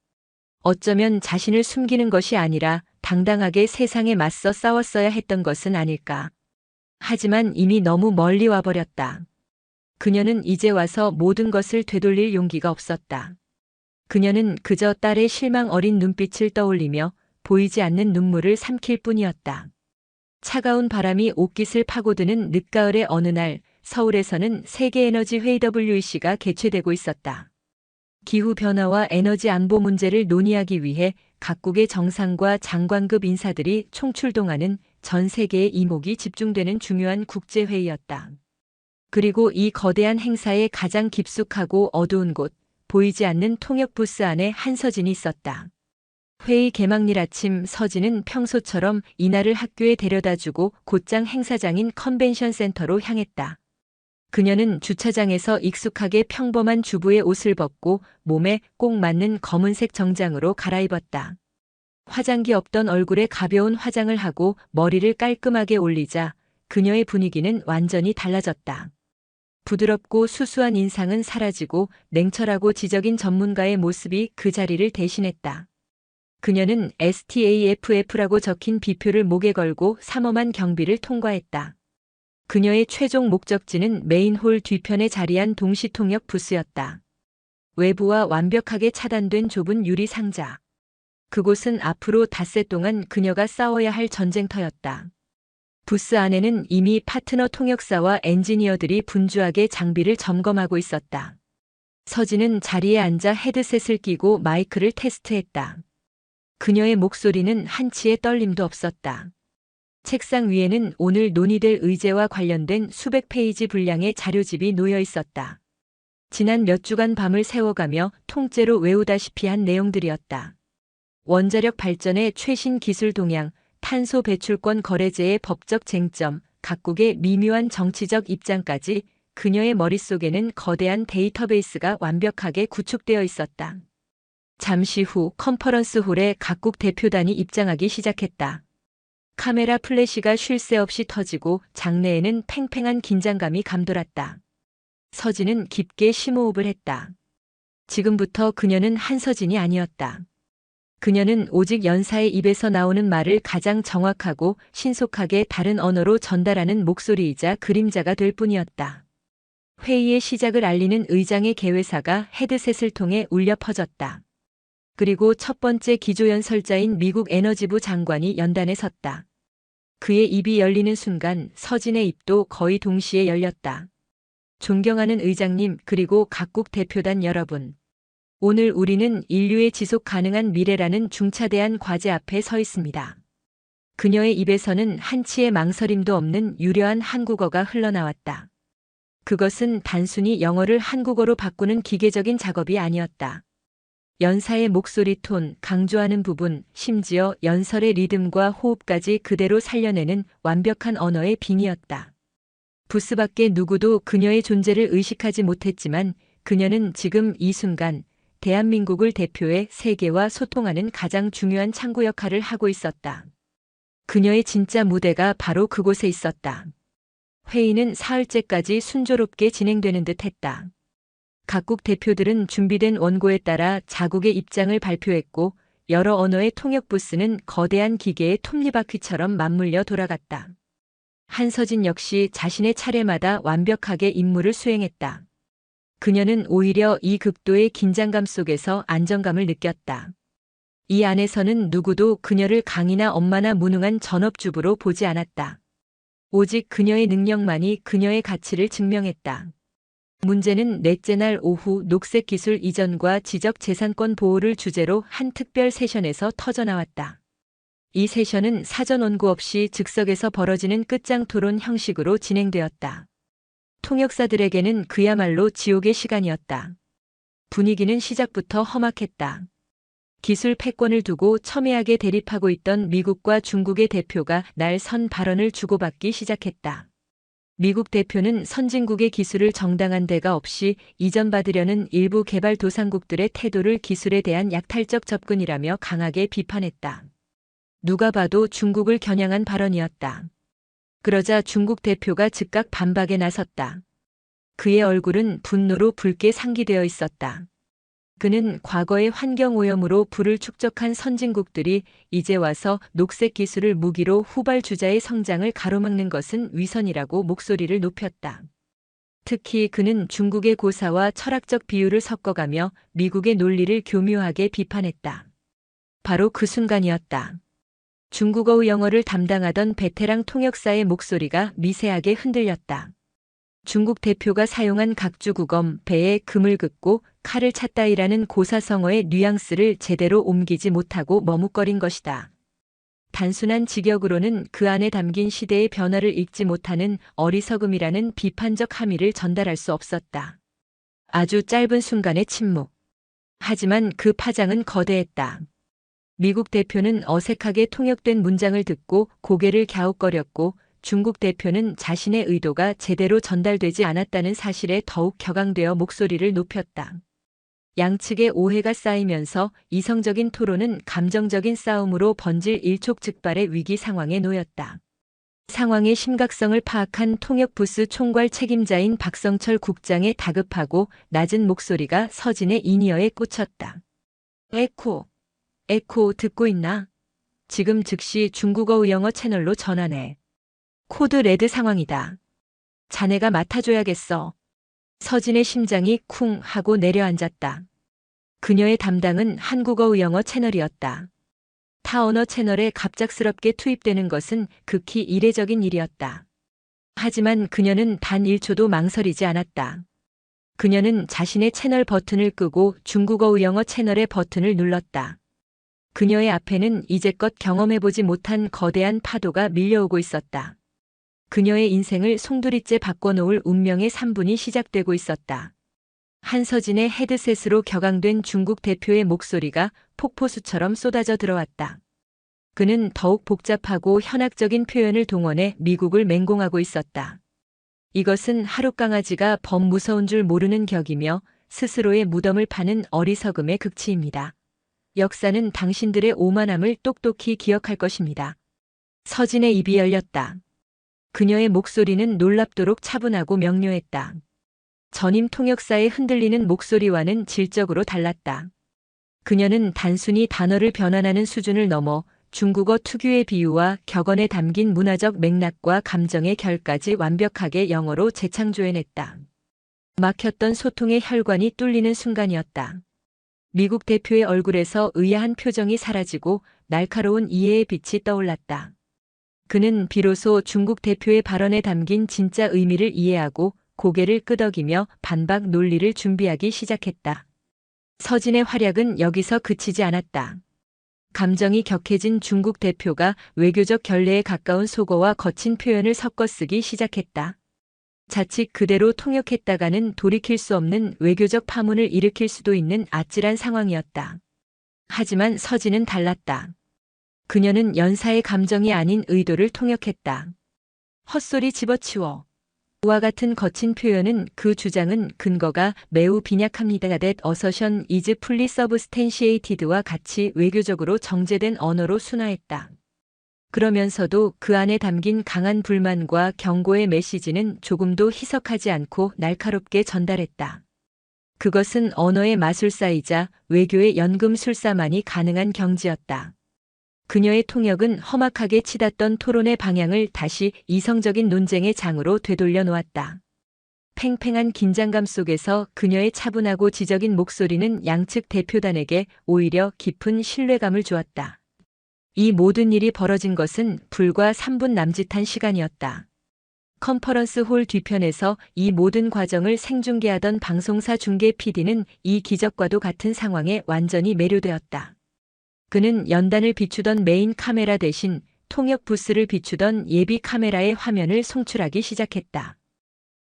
어쩌면 자신을 숨기는 것이 아니라 당당하게 세상에 맞서 싸웠어야 했던 것은 아닐까. 하지만 이미 너무 멀리 와버렸다. 그녀는 이제 와서 모든 것을 되돌릴 용기가 없었다. 그녀는 그저 딸의 실망 어린 눈빛을 떠올리며 보이지 않는 눈물을 삼킬 뿐이었다. 차가운 바람이 옷깃을 파고드는 늦가을의 어느 날 서울에서는 세계에너지 회의 WEC가 개최되고 있었다. 기후변화와 에너지 안보 문제를 논의하기 위해 각국의 정상과 장관급 인사들이 총출동하는 전 세계의 이목이 집중되는 중요한 국제회의였다. 그리고 이 거대한 행사의 가장 깊숙하고 어두운 곳, 보이지 않는 통역 부스 안에 한서진이 있었다. 회의 개막일 아침 서진은 평소처럼 이나를 학교에 데려다주고 곧장 행사장인 컨벤션 센터로 향했다. 그녀는 주차장에서 익숙하게 평범한 주부의 옷을 벗고 몸에 꼭 맞는 검은색 정장으로 갈아입었다. 화장기 없던 얼굴에 가벼운 화장을 하고 머리를 깔끔하게 올리자 그녀의 분위기는 완전히 달라졌다. 부드럽고 수수한 인상은 사라지고 냉철하고 지적인 전문가의 모습이 그 자리를 대신했다. 그녀는 STAFF라고 적힌 비표를 목에 걸고 삼엄한 경비를 통과했다. 그녀의 최종 목적지는 메인홀 뒤편에 자리한 동시통역 부스였다. 외부와 완벽하게 차단된 좁은 유리 상자. 그곳은 앞으로 닷새 동안 그녀가 싸워야 할 전쟁터였다. 부스 안에는 이미 파트너 통역사와 엔지니어들이 분주하게 장비를 점검하고 있었다. 서진은 자리에 앉아 헤드셋을 끼고 마이크를 테스트했다. 그녀의 목소리는 한치의 떨림도 없었다. 책상 위에는 오늘 논의될 의제와 관련된 수백 페이지 분량의 자료집이 놓여 있었다. 지난 몇 주간 밤을 새워가며 통째로 외우다시피 한 내용들이었다. 원자력 발전의 최신 기술 동향, 탄소 배출권 거래제의 법적 쟁점, 각국의 미묘한 정치적 입장까지 그녀의 머릿속에는 거대한 데이터베이스가 완벽하게 구축되어 있었다. 잠시 후 컨퍼런스 홀에 각국 대표단이 입장하기 시작했다. 카메라 플래시가 쉴 새 없이 터지고 장내에는 팽팽한 긴장감이 감돌았다. 서진은 깊게 심호흡을 했다. 지금부터 그녀는 한서진이 아니었다. 그녀는 오직 연사의 입에서 나오는 말을 가장 정확하고 신속하게 다른 언어로 전달하는 목소리이자 그림자가 될 뿐이었다. 회의의 시작을 알리는 의장의 개회사가 헤드셋을 통해 울려 퍼졌다. 그리고 첫 번째 기조연설자인 미국 에너지부 장관이 연단에 섰다. 그의 입이 열리는 순간 서진의 입도 거의 동시에 열렸다. 존경하는 의장님, 그리고 각국 대표단 여러분. 오늘 우리는 인류의 지속 가능한 미래라는 중차대한 과제 앞에 서 있습니다. 그녀의 입에서는 한치의 망설임도 없는 유려한 한국어가 흘러나왔다. 그것은 단순히 영어를 한국어로 바꾸는 기계적인 작업이 아니었다. 연사의 목소리 톤, 강조하는 부분, 심지어 연설의 리듬과 호흡까지 그대로 살려내는 완벽한 언어의 빙의였다. 부스 밖의 누구도 그녀의 존재를 의식하지 못했지만 그녀는 지금 이 순간 대한민국을 대표해 세계와 소통하는 가장 중요한 창구 역할을 하고 있었다. 그녀의 진짜 무대가 바로 그곳에 있었다. 회의는 사흘째까지 순조롭게 진행되는 듯 했다. 각국 대표들은 준비된 원고에 따라 자국의 입장을 발표했고 여러 언어의 통역 부스는 거대한 기계의 톱니바퀴처럼 맞물려 돌아갔다. 한서진 역시 자신의 차례마다 완벽하게 임무를 수행했다. 그녀는 오히려 이 극도의 긴장감 속에서 안정감을 느꼈다. 이 안에서는 누구도 그녀를 강이나 엄마나 무능한 전업주부로 보지 않았다. 오직 그녀의 능력만이 그녀의 가치를 증명했다. 문제는 넷째 날 오후 녹색 기술 이전과 지적 재산권 보호를 주제로 한 특별 세션에서 터져나왔다. 이 세션은 사전 원고 없이 즉석에서 벌어지는 끝장 토론 형식으로 진행되었다. 통역사들에게는 그야말로 지옥의 시간이었다. 분위기는 시작부터 험악했다. 기술 패권을 두고 첨예하게 대립하고 있던 미국과 중국의 대표가 날 선 발언을 주고받기 시작했다. 미국 대표는 선진국의 기술을 정당한 대가 없이 이전받으려는 일부 개발도상국들의 태도를 기술에 대한 약탈적 접근이라며 강하게 비판했다. 누가 봐도 중국을 겨냥한 발언이었다. 그러자 중국 대표가 즉각 반박에 나섰다. 그의 얼굴은 분노로 붉게 상기되어 있었다. 그는 과거의 환경오염으로 불을 축적한 선진국들이 이제 와서 녹색 기술을 무기로 후발주자의 성장을 가로막는 것은 위선이라고 목소리를 높였다. 특히 그는 중국의 고사와 철학적 비유를 섞어가며 미국의 논리를 교묘하게 비판했다. 바로 그 순간이었다. 중국어의 영어를 담당하던 베테랑 통역사의 목소리가 미세하게 흔들렸다. 중국 대표가 사용한 각주구검, 배에 금을 긋고 칼을 찼다이라는 고사성어의 뉘앙스를 제대로 옮기지 못하고 머뭇거린 것이다. 단순한 직역으로는 그 안에 담긴 시대의 변화를 읽지 못하는 어리석음이라는 비판적 함의를 전달할 수 없었다. 아주 짧은 순간의 침묵. 하지만 그 파장은 거대했다. 미국 대표는 어색하게 통역된 문장을 듣고 고개를 갸웃거렸고 중국 대표는 자신의 의도가 제대로 전달되지 않았다는 사실에 더욱 격앙되어 목소리를 높였다. 양측의 오해가 쌓이면서 이성적인 토론은 감정적인 싸움으로 번질 일촉즉발의 위기 상황에 놓였다. 상황의 심각성을 파악한 통역부스 총괄 책임자인 박성철 국장의 다급하고 낮은 목소리가 서진의 인이어에 꽂혔다. 에코. 에코 듣고 있나? 지금 즉시 중국어 의영어 채널로 전환해. 코드 레드 상황이다. 자네가 맡아줘야겠어. 서진의 심장이 쿵 하고 내려앉았다. 그녀의 담당은 한국어 의영어 채널이었다. 타 언어 채널에 갑작스럽게 투입되는 것은 극히 이례적인 일이었다. 하지만 그녀는 단 1초도 망설이지 않았다. 그녀는 자신의 채널 버튼을 끄고 중국어 의영어 채널의 버튼을 눌렀다. 그녀의 앞에는 이제껏 경험해보지 못한 거대한 파도가 밀려오고 있었다. 그녀의 인생을 송두리째 바꿔놓을 운명의 3분이 시작되고 있었다. 한서진의 헤드셋으로 격앙된 중국 대표의 목소리가 폭포수처럼 쏟아져 들어왔다. 그는 더욱 복잡하고 현학적인 표현을 동원해 미국을 맹공하고 있었다. 이것은 하룻강아지가 범 무서운 줄 모르는 격이며 스스로의 무덤을 파는 어리석음의 극치입니다. 역사는 당신들의 오만함을 똑똑히 기억할 것입니다. 서진의 입이 열렸다. 그녀의 목소리는 놀랍도록 차분하고 명료했다. 전임 통역사의 흔들리는 목소리와는 질적으로 달랐다. 그녀는 단순히 단어를 변환하는 수준을 넘어 중국어 특유의 비유와 격언에 담긴 문화적 맥락과 감정의 결까지 완벽하게 영어로 재창조해냈다. 막혔던 소통의 혈관이 뚫리는 순간이었다. 미국 대표의 얼굴에서 의아한 표정이 사라지고 날카로운 이해의 빛이 떠올랐다. 그는 비로소 중국 대표의 발언에 담긴 진짜 의미를 이해하고 고개를 끄덕이며 반박 논리를 준비하기 시작했다. 서진의 활약은 여기서 그치지 않았다. 감정이 격해진 중국 대표가 외교적 결례에 가까운 속어와 거친 표현을 섞어 쓰기 시작했다. 자칫 그대로 통역했다가는 돌이킬 수 없는 외교적 파문을 일으킬 수도 있는 아찔한 상황이었다. 하지만 서진은 달랐다. 그녀는 연사의 감정이 아닌 의도를 통역했다. 헛소리 집어치워. 와 같은 거친 표현은 그 주장은 근거가 매우 빈약합니다. That assertion is fully substantiated와 같이 외교적으로 정제된 언어로 순화했다. 그러면서도 그 안에 담긴 강한 불만과 경고의 메시지는 조금도 희석하지 않고 날카롭게 전달했다. 그것은 언어의 마술사이자 외교의 연금술사만이 가능한 경지였다. 그녀의 통역은 험악하게 치닫던 토론의 방향을 다시 이성적인 논쟁의 장으로 되돌려 놓았다. 팽팽한 긴장감 속에서 그녀의 차분하고 지적인 목소리는 양측 대표단에게 오히려 깊은 신뢰감을 주었다. 이 모든 일이 벌어진 것은 불과 3분 남짓한 시간이었다. 컨퍼런스 홀 뒤편에서 이 모든 과정을 생중계하던 방송사 중계 PD는 이 기적과도 같은 상황에 완전히 매료되었다. 그는 연단을 비추던 메인 카메라 대신 통역 부스를 비추던 예비 카메라의 화면을 송출하기 시작했다.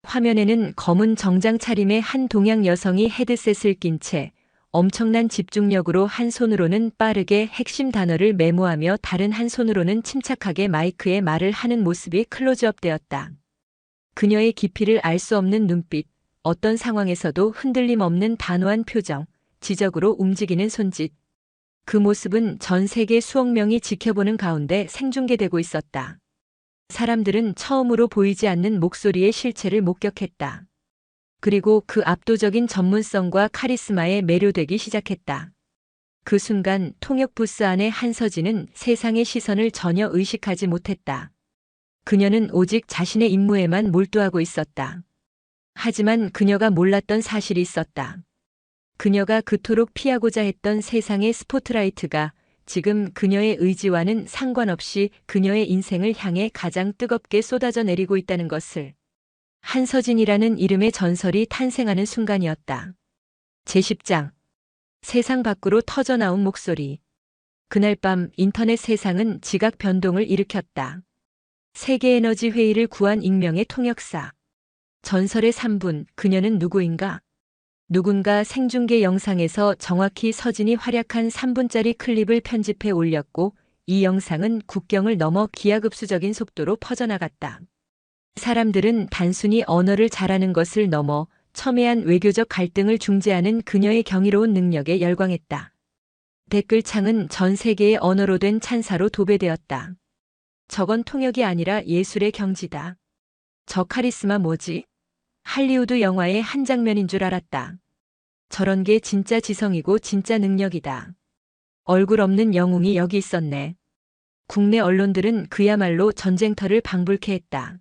화면에는 검은 정장 차림의 한 동양 여성이 헤드셋을 낀 채 엄청난 집중력으로 한 손으로는 빠르게 핵심 단어를 메모하며 다른 한 손으로는 침착하게 마이크에 말을 하는 모습이 클로즈업되었다. 그녀의 깊이를 알 수 없는 눈빛, 어떤 상황에서도 흔들림 없는 단호한 표정, 지적으로 움직이는 손짓. 그 모습은 전 세계 수억 명이 지켜보는 가운데 생중계되고 있었다. 사람들은 처음으로 보이지 않는 목소리의 실체를 목격했다. 그리고 그 압도적인 전문성과 카리스마에 매료되기 시작했다. 그 순간 통역 부스 안의 한서진은 세상의 시선을 전혀 의식하지 못했다. 그녀는 오직 자신의 임무에만 몰두하고 있었다. 하지만 그녀가 몰랐던 사실이 있었다. 그녀가 그토록 피하고자 했던 세상의 스포트라이트가 지금 그녀의 의지와는 상관없이 그녀의 인생을 향해 가장 뜨겁게 쏟아져 내리고 있다는 것을. 한서진이라는 이름의 전설이 탄생하는 순간이었다. 제10장. 세상 밖으로 터져나온 목소리. 그날 밤 인터넷 세상은 지각 변동을 일으켰다. 세계에너지 회의를 구한 익명의 통역사. 전설의 3분, 그녀는 누구인가? 누군가 생중계 영상에서 정확히 서진이 활약한 3분짜리 클립을 편집해 올렸고 이 영상은 국경을 넘어 기하급수적인 속도로 퍼져나갔다. 사람들은 단순히 언어를 잘하는 것을 넘어 첨예한 외교적 갈등을 중재하는 그녀의 경이로운 능력에 열광했다. 댓글창은 전 세계의 언어로 된 찬사로 도배되었다. 저건 통역이 아니라 예술의 경지다. 저 카리스마 뭐지? 할리우드 영화의 한 장면인 줄 알았다. 저런 게 진짜 지성이고 진짜 능력이다. 얼굴 없는 영웅이 여기 있었네. 국내 언론들은 그야말로 전쟁터를 방불케 했다.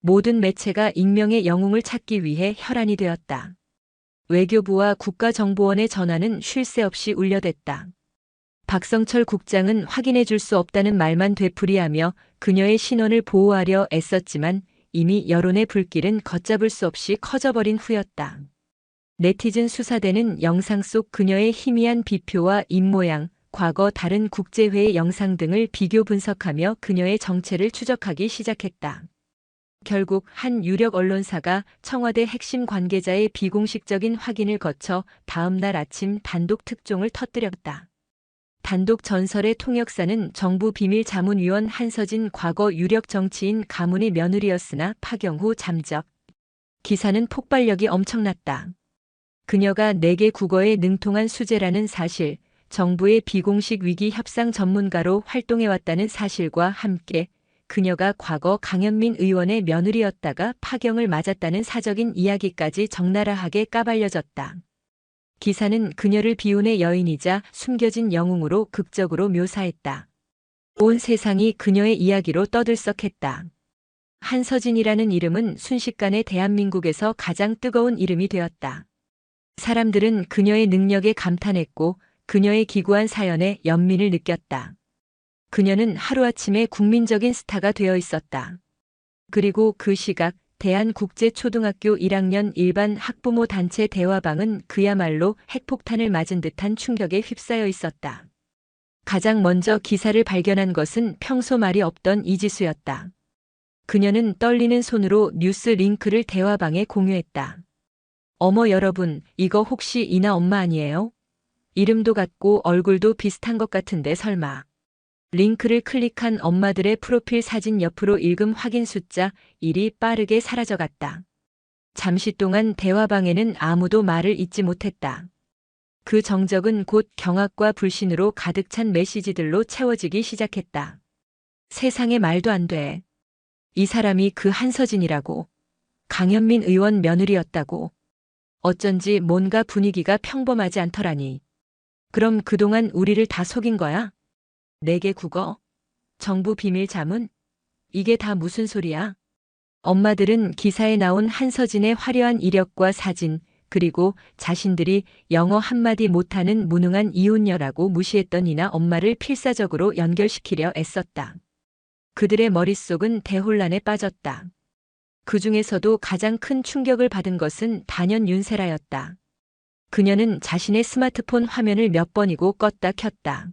모든 매체가 익명의 영웅을 찾기 위해 혈안이 되었다. 외교부와 국가정보원의 전화는 쉴 새 없이 울려댔다. 박성철 국장은 확인해 줄 수 없다는 말만 되풀이하며 그녀의 신원을 보호하려 애썼지만 이미 여론의 불길은 걷잡을 수 없이 커져버린 후였다. 네티즌 수사대는 영상 속 그녀의 희미한 비표와 입모양, 과거 다른 국제회의 영상 등을 비교 분석하며 그녀의 정체를 추적하기 시작했다. 결국 한 유력 언론사가 청와대 핵심 관계자의 비공식적인 확인을 거쳐 다음 날 아침 단독 특종을 터뜨렸다. 단독 전설의 통역사는 정부 비밀자문위원 한서진 과거 유력 정치인 가문의 며느리였으나 파경 후 잠적. 기사는 폭발력이 엄청났다. 그녀가 4개 국어에 능통한 수재라는 사실, 정부의 비공식 위기 협상 전문가로 활동해왔다는 사실과 함께 그녀가 과거 강현민 의원의 며느리였다가 파경을 맞았다는 사적인 이야기까지 적나라하게 까발려졌다. 기사는 그녀를 비운의 여인이자 숨겨진 영웅으로 극적으로 묘사했다. 온 세상이 그녀의 이야기로 떠들썩했다. 한서진이라는 이름은 순식간에 대한민국에서 가장 뜨거운 이름이 되었다. 사람들은 그녀의 능력에 감탄했고 그녀의 기구한 사연에 연민을 느꼈다. 그녀는 하루아침에 국민적인 스타가 되어 있었다. 그리고 그 시각 대한국제초등학교 1학년 일반 학부모 단체 대화방은 그야말로 핵폭탄을 맞은 듯한 충격에 휩싸여 있었다. 가장 먼저 기사를 발견한 것은 평소 말이 없던 이지수였다. 그녀는 떨리는 손으로 뉴스 링크를 대화방에 공유했다. 어머 여러분, 이거 혹시 이나 엄마 아니에요? 이름도 같고 얼굴도 비슷한 것 같은데 설마. 링크를 클릭한 엄마들의 프로필 사진 옆으로 읽음 확인 숫자 1이 빠르게 사라져갔다. 잠시 동안 대화방에는 아무도 말을 잇지 못했다. 그 정적은 곧 경악과 불신으로 가득 찬 메시지들로 채워지기 시작했다. 세상에 말도 안 돼. 이 사람이 그 한서진이라고. 강현민 의원 며느리였다고. 어쩐지 뭔가 분위기가 평범하지 않더라니. 그럼 그동안 우리를 다 속인 거야? 4개 국어? 정부 비밀 자문? 이게 다 무슨 소리야? 엄마들은 기사에 나온 한서진의 화려한 이력과 사진, 그리고 자신들이 영어 한마디 못하는 무능한 이혼녀라고 무시했던 이나 엄마를 필사적으로 연결시키려 애썼다. 그들의 머릿속은 대혼란에 빠졌다. 그 중에서도 가장 큰 충격을 받은 것은 단연 윤세라였다. 그녀는 자신의 스마트폰 화면을 몇 번이고 껐다 켰다.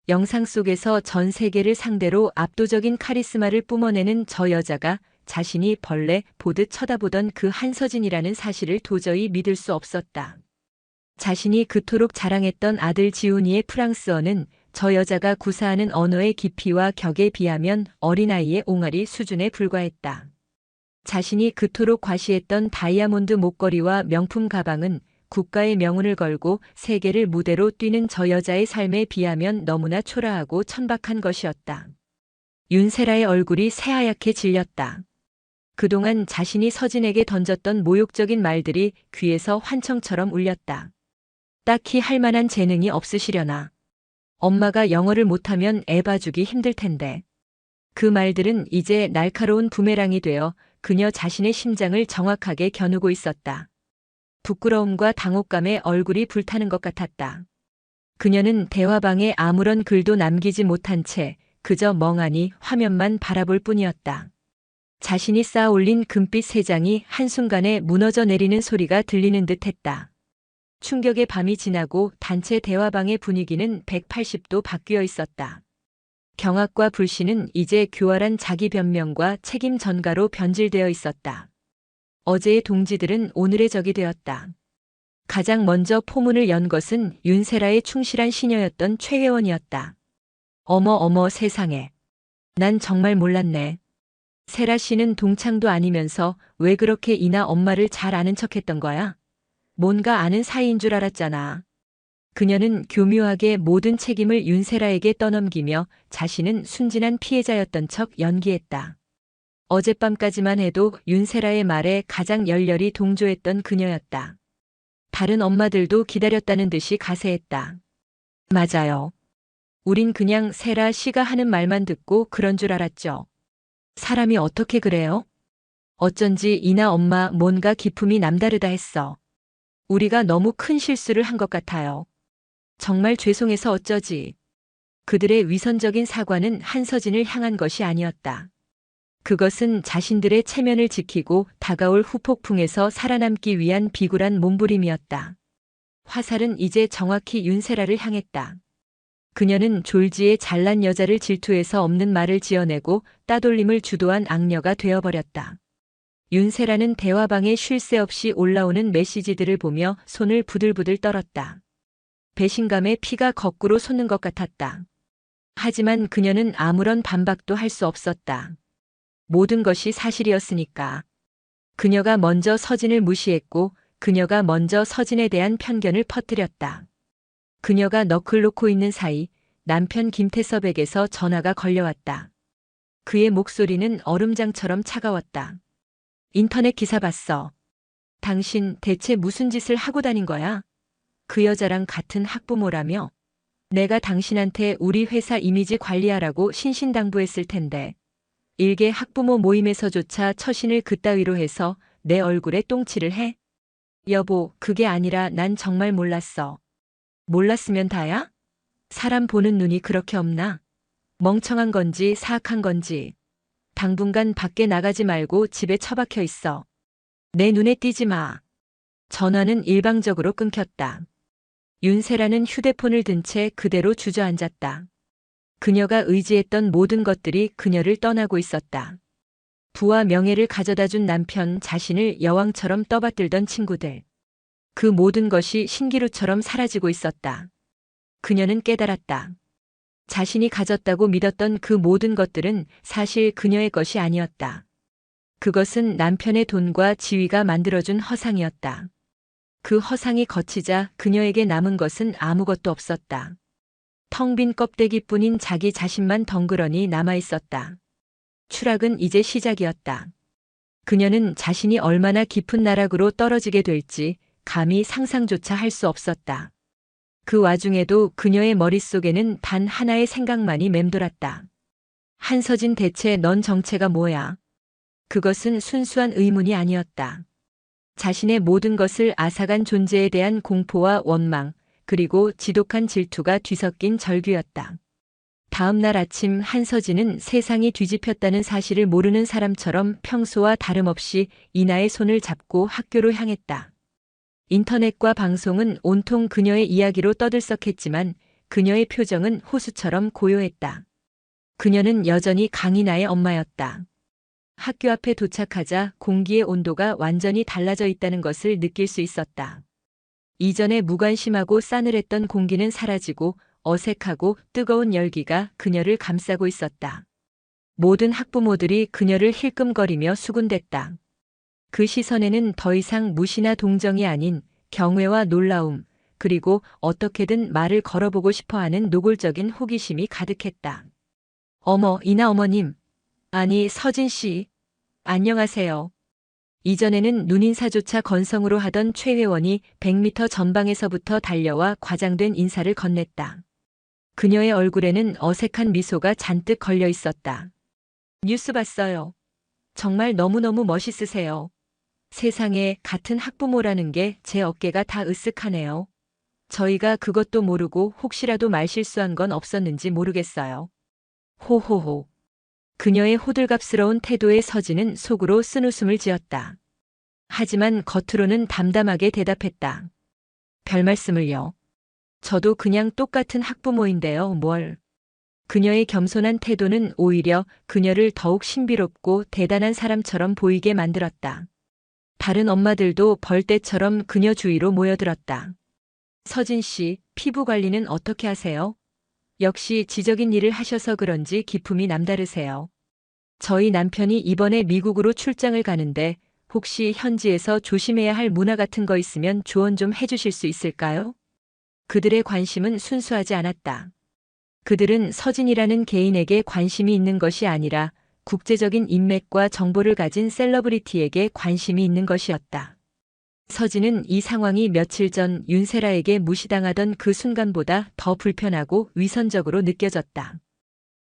영상 속에서 전 세계를 상대로 압도적인 카리스마를 뿜어내는 저 여자가 자신이 벌레 보듯 쳐다보던 그 한서진이라는 사실을 도저히 믿을 수 없었다. 자신이 그토록 자랑했던 아들 지훈이의 프랑스어는 저 여자가 구사하는 언어의 깊이와 격에 비하면 어린아이의 옹알이 수준에 불과했다. 자신이 그토록 과시했던 다이아몬드 목걸이와 명품 가방은 국가의 명운을 걸고 세계를 무대로 뛰는 저 여자의 삶에 비하면 너무나 초라하고 천박한 것이었다. 윤세라의 얼굴이 새하얗게 질렸다. 그동안 자신이 서진에게 던졌던 모욕적인 말들이 귀에서 환청처럼 울렸다. 딱히 할 만한 재능이 없으시려나. 엄마가 영어를 못하면 애 봐주기 힘들 텐데. 그 말들은 이제 날카로운 부메랑이 되어 그녀 자신의 심장을 정확하게 겨누고 있었다. 부끄러움과 당혹감에 얼굴이 불타는 것 같았다. 그녀는 대화방에 아무런 글도 남기지 못한 채 그저 멍하니 화면만 바라볼 뿐이었다. 자신이 쌓아 올린 금빛 세 장이 한순간에 무너져 내리는 소리가 들리는 듯 했다. 충격의 밤이 지나고 단체 대화방의 분위기는 180도 바뀌어 있었다. 경악과 불신은 이제 교활한 자기 변명과 책임 전가로 변질되어 있었다. 어제의 동지들은 오늘의 적이 되었다. 가장 먼저 포문을 연 것은 윤세라의 충실한 시녀였던 최 회원이었다. 어머 세상에. 난 정말 몰랐네. 세라 씨는 동창도 아니면서 왜 그렇게 이나 엄마를 잘 아는 척했던 거야? 뭔가 아는 사이인 줄 알았잖아. 그녀는 교묘하게 모든 책임을 윤세라에게 떠넘기며 자신은 순진한 피해자였던 척 연기했다. 어젯밤까지만 해도 윤세라의 말에 가장 열렬히 동조했던 그녀였다. 다른 엄마들도 기다렸다는 듯이 가세했다. 맞아요. 우린 그냥 세라 씨가 하는 말만 듣고 그런 줄 알았죠. 사람이 어떻게 그래요? 어쩐지 이나 엄마 뭔가 기품이 남다르다 했어. 우리가 너무 큰 실수를 한 것 같아요. 정말 죄송해서 어쩌지. 그들의 위선적인 사과는 한서진을 향한 것이 아니었다. 그것은 자신들의 체면을 지키고 다가올 후폭풍에서 살아남기 위한 비굴한 몸부림이었다. 화살은 이제 정확히 윤세라를 향했다. 그녀는 졸지에 잘난 여자를 질투해서 없는 말을 지어내고 따돌림을 주도한 악녀가 되어버렸다. 윤세라는 대화방에 쉴 새 없이 올라오는 메시지들을 보며 손을 부들부들 떨었다. 배신감에 피가 거꾸로 솟는 것 같았다. 하지만 그녀는 아무런 반박도 할 수 없었다. 모든 것이 사실이었으니까. 그녀가 먼저 서진을 무시했고 그녀가 먼저 서진에 대한 편견을 퍼뜨렸다. 그녀가 넋을 놓고 있는 사이 남편 김태섭에게서 전화가 걸려왔다. 그의 목소리는 얼음장처럼 차가웠다. 인터넷 기사 봤어. 당신 대체 무슨 짓을 하고 다닌 거야? 그 여자랑 같은 학부모라며? 내가 당신한테 우리 회사 이미지 관리하라고 신신당부했을 텐데. 일개 학부모 모임에서조차 처신을 그따위로 해서 내 얼굴에 똥칠을 해? 여보, 그게 아니라 난 정말 몰랐어. 몰랐으면 다야? 사람 보는 눈이 그렇게 없나? 멍청한 건지 사악한 건지. 당분간 밖에 나가지 말고 집에 처박혀 있어. 내 눈에 띄지 마. 전화는 일방적으로 끊겼다. 윤세라는 휴대폰을 든 채 그대로 주저앉았다. 그녀가 의지했던 모든 것들이 그녀를 떠나고 있었다. 부와 명예를 가져다 준 남편, 자신을 여왕처럼 떠받들던 친구들. 그 모든 것이 신기루처럼 사라지고 있었다. 그녀는 깨달았다. 자신이 가졌다고 믿었던 그 모든 것들은 사실 그녀의 것이 아니었다. 그것은 남편의 돈과 지위가 만들어준 허상이었다. 그 허상이 거치자 그녀에게 남은 것은 아무것도 없었다. 텅 빈 껍데기뿐인 자기 자신만 덩그러니 남아있었다. 추락은 이제 시작이었다. 그녀는 자신이 얼마나 깊은 나락으로 떨어지게 될지 감히 상상조차 할 수 없었다. 그 와중에도 그녀의 머릿속에는 단 하나의 생각만이 맴돌았다. 한서진, 대체 넌 정체가 뭐야? 그것은 순수한 의문이 아니었다. 자신의 모든 것을 앗아간 존재에 대한 공포와 원망, 그리고 지독한 질투가 뒤섞인 절규였다. 다음 날 아침 한서진은 세상이 뒤집혔다는 사실을 모르는 사람처럼 평소와 다름없이 이나의 손을 잡고 학교로 향했다. 인터넷과 방송은 온통 그녀의 이야기로 떠들썩했지만 그녀의 표정은 호수처럼 고요했다. 그녀는 여전히 강이나의 엄마였다. 학교 앞에 도착하자 공기의 온도가 완전히 달라져 있다는 것을 느낄 수 있었다. 이전에 무관심하고 싸늘했던 공기는 사라지고 어색하고 뜨거운 열기가 그녀를 감싸고 있었다. 모든 학부모들이 그녀를 힐끔거리며 수군댔다. 그 시선에는 더 이상 무시나 동정이 아닌 경외와 놀라움, 그리고 어떻게든 말을 걸어보고 싶어하는 노골적인 호기심이 가득했다. 어머, 이나 어머님. 아니, 서진 씨. 안녕하세요. 이전에는 눈인사조차 건성으로 하던 최 회원이 100m 전방에서부터 달려와 과장된 인사를 건넸다. 그녀의 얼굴에는 어색한 미소가 잔뜩 걸려 있었다. 뉴스 봤어요. 정말 너무너무 멋있으세요. 세상에, 같은 학부모라는 게 제 어깨가 다 으쓱하네요. 저희가 그것도 모르고 혹시라도 말실수한 건 없었는지 모르겠어요. 호호호. 그녀의 호들갑스러운 태도에 서진은 속으로 쓴웃음을 지었다. 하지만 겉으로는 담담하게 대답했다. 별 말씀을요. 저도 그냥 똑같은 학부모인데요, 뭘. 그녀의 겸손한 태도는 오히려 그녀를 더욱 신비롭고 대단한 사람처럼 보이게 만들었다. 다른 엄마들도 벌떼처럼 그녀 주위로 모여들었다. 서진 씨, 피부 관리는 어떻게 하세요? 역시 지적인 일을 하셔서 그런지 기품이 남다르세요. 저희 남편이 이번에 미국으로 출장을 가는데 혹시 현지에서 조심해야 할 문화 같은 거 있으면 조언 좀 해주실 수 있을까요? 그들의 관심은 순수하지 않았다. 그들은 서진이라는 개인에게 관심이 있는 것이 아니라 국제적인 인맥과 정보를 가진 셀러브리티에게 관심이 있는 것이었다. 서진은 이 상황이 며칠 전 윤세라에게 무시당하던 그 순간보다 더 불편하고 위선적으로 느껴졌다.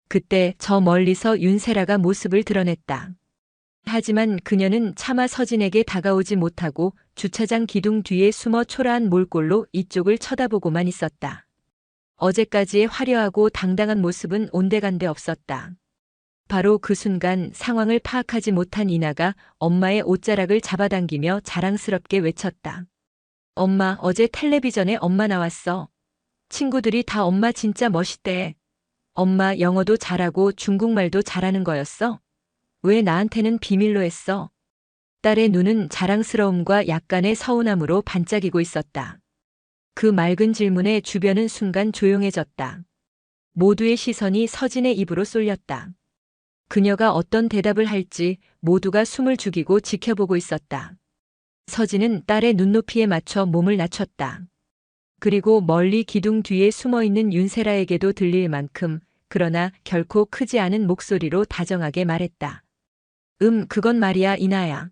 그때 저 멀리서 윤세라가 모습을 드러냈다. 하지만 그녀는 차마 서진에게 다가오지 못하고 주차장 기둥 뒤에 숨어 초라한 몰골로 이쪽을 쳐다보고만 있었다. 어제까지의 화려하고 당당한 모습은 온데간데 없었다. 바로 그 순간 상황을 파악하지 못한 이나가 엄마의 옷자락을 잡아당기며 자랑스럽게 외쳤다. 엄마, 어제 텔레비전에 엄마 나왔어. 친구들이 다 엄마 진짜 멋있대. 엄마 영어도 잘하고 중국말도 잘하는 거였어? 왜 나한테는 비밀로 했어? 딸의 눈은 자랑스러움과 약간의 서운함으로 반짝이고 있었다. 그 맑은 질문에 주변은 순간 조용해졌다. 모두의 시선이 서진의 입으로 쏠렸다. 그녀가 어떤 대답을 할지 모두가 숨을 죽이고 지켜보고 있었다. 서진은 딸의 눈높이에 맞춰 몸을 낮췄다. 그리고 멀리 기둥 뒤에 숨어있는 윤세라에게도 들릴 만큼 그러나 결코 크지 않은 목소리로 다정하게 말했다. 그건 말이야, 이나야.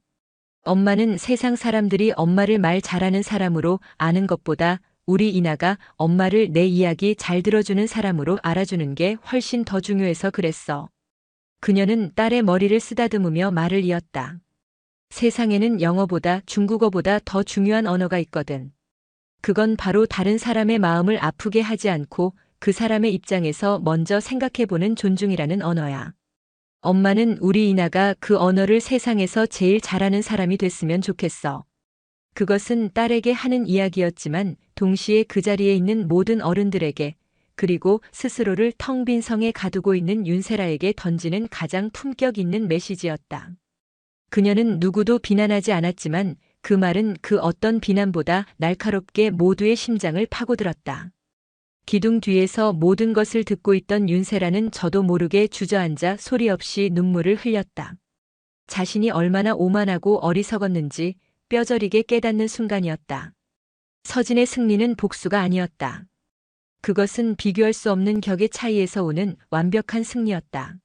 엄마는 세상 사람들이 엄마를 말 잘하는 사람으로 아는 것보다 우리 이나가 엄마를 내 이야기 잘 들어주는 사람으로 알아주는 게 훨씬 더 중요해서 그랬어. 그녀는 딸의 머리를 쓰다듬으며 말을 이었다. 세상에는 영어보다 중국어보다 더 중요한 언어가 있거든. 그건 바로 다른 사람의 마음을 아프게 하지 않고 그 사람의 입장에서 먼저 생각해보는 존중이라는 언어야. 엄마는 우리 이나가 그 언어를 세상에서 제일 잘하는 사람이 됐으면 좋겠어. 그것은 딸에게 하는 이야기였지만 동시에 그 자리에 있는 모든 어른들에게 그리고 스스로를 텅 빈 성에 가두고 있는 윤세라에게 던지는 가장 품격 있는 메시지였다. 그녀는 누구도 비난하지 않았지만 그 말은 그 어떤 비난보다 날카롭게 모두의 심장을 파고들었다. 기둥 뒤에서 모든 것을 듣고 있던 윤세라는 저도 모르게 주저앉아 소리 없이 눈물을 흘렸다. 자신이 얼마나 오만하고 어리석었는지 뼈저리게 깨닫는 순간이었다. 서진의 승리는 복수가 아니었다. 그것은 비교할 수 없는 격의 차이에서 오는 완벽한 승리였다.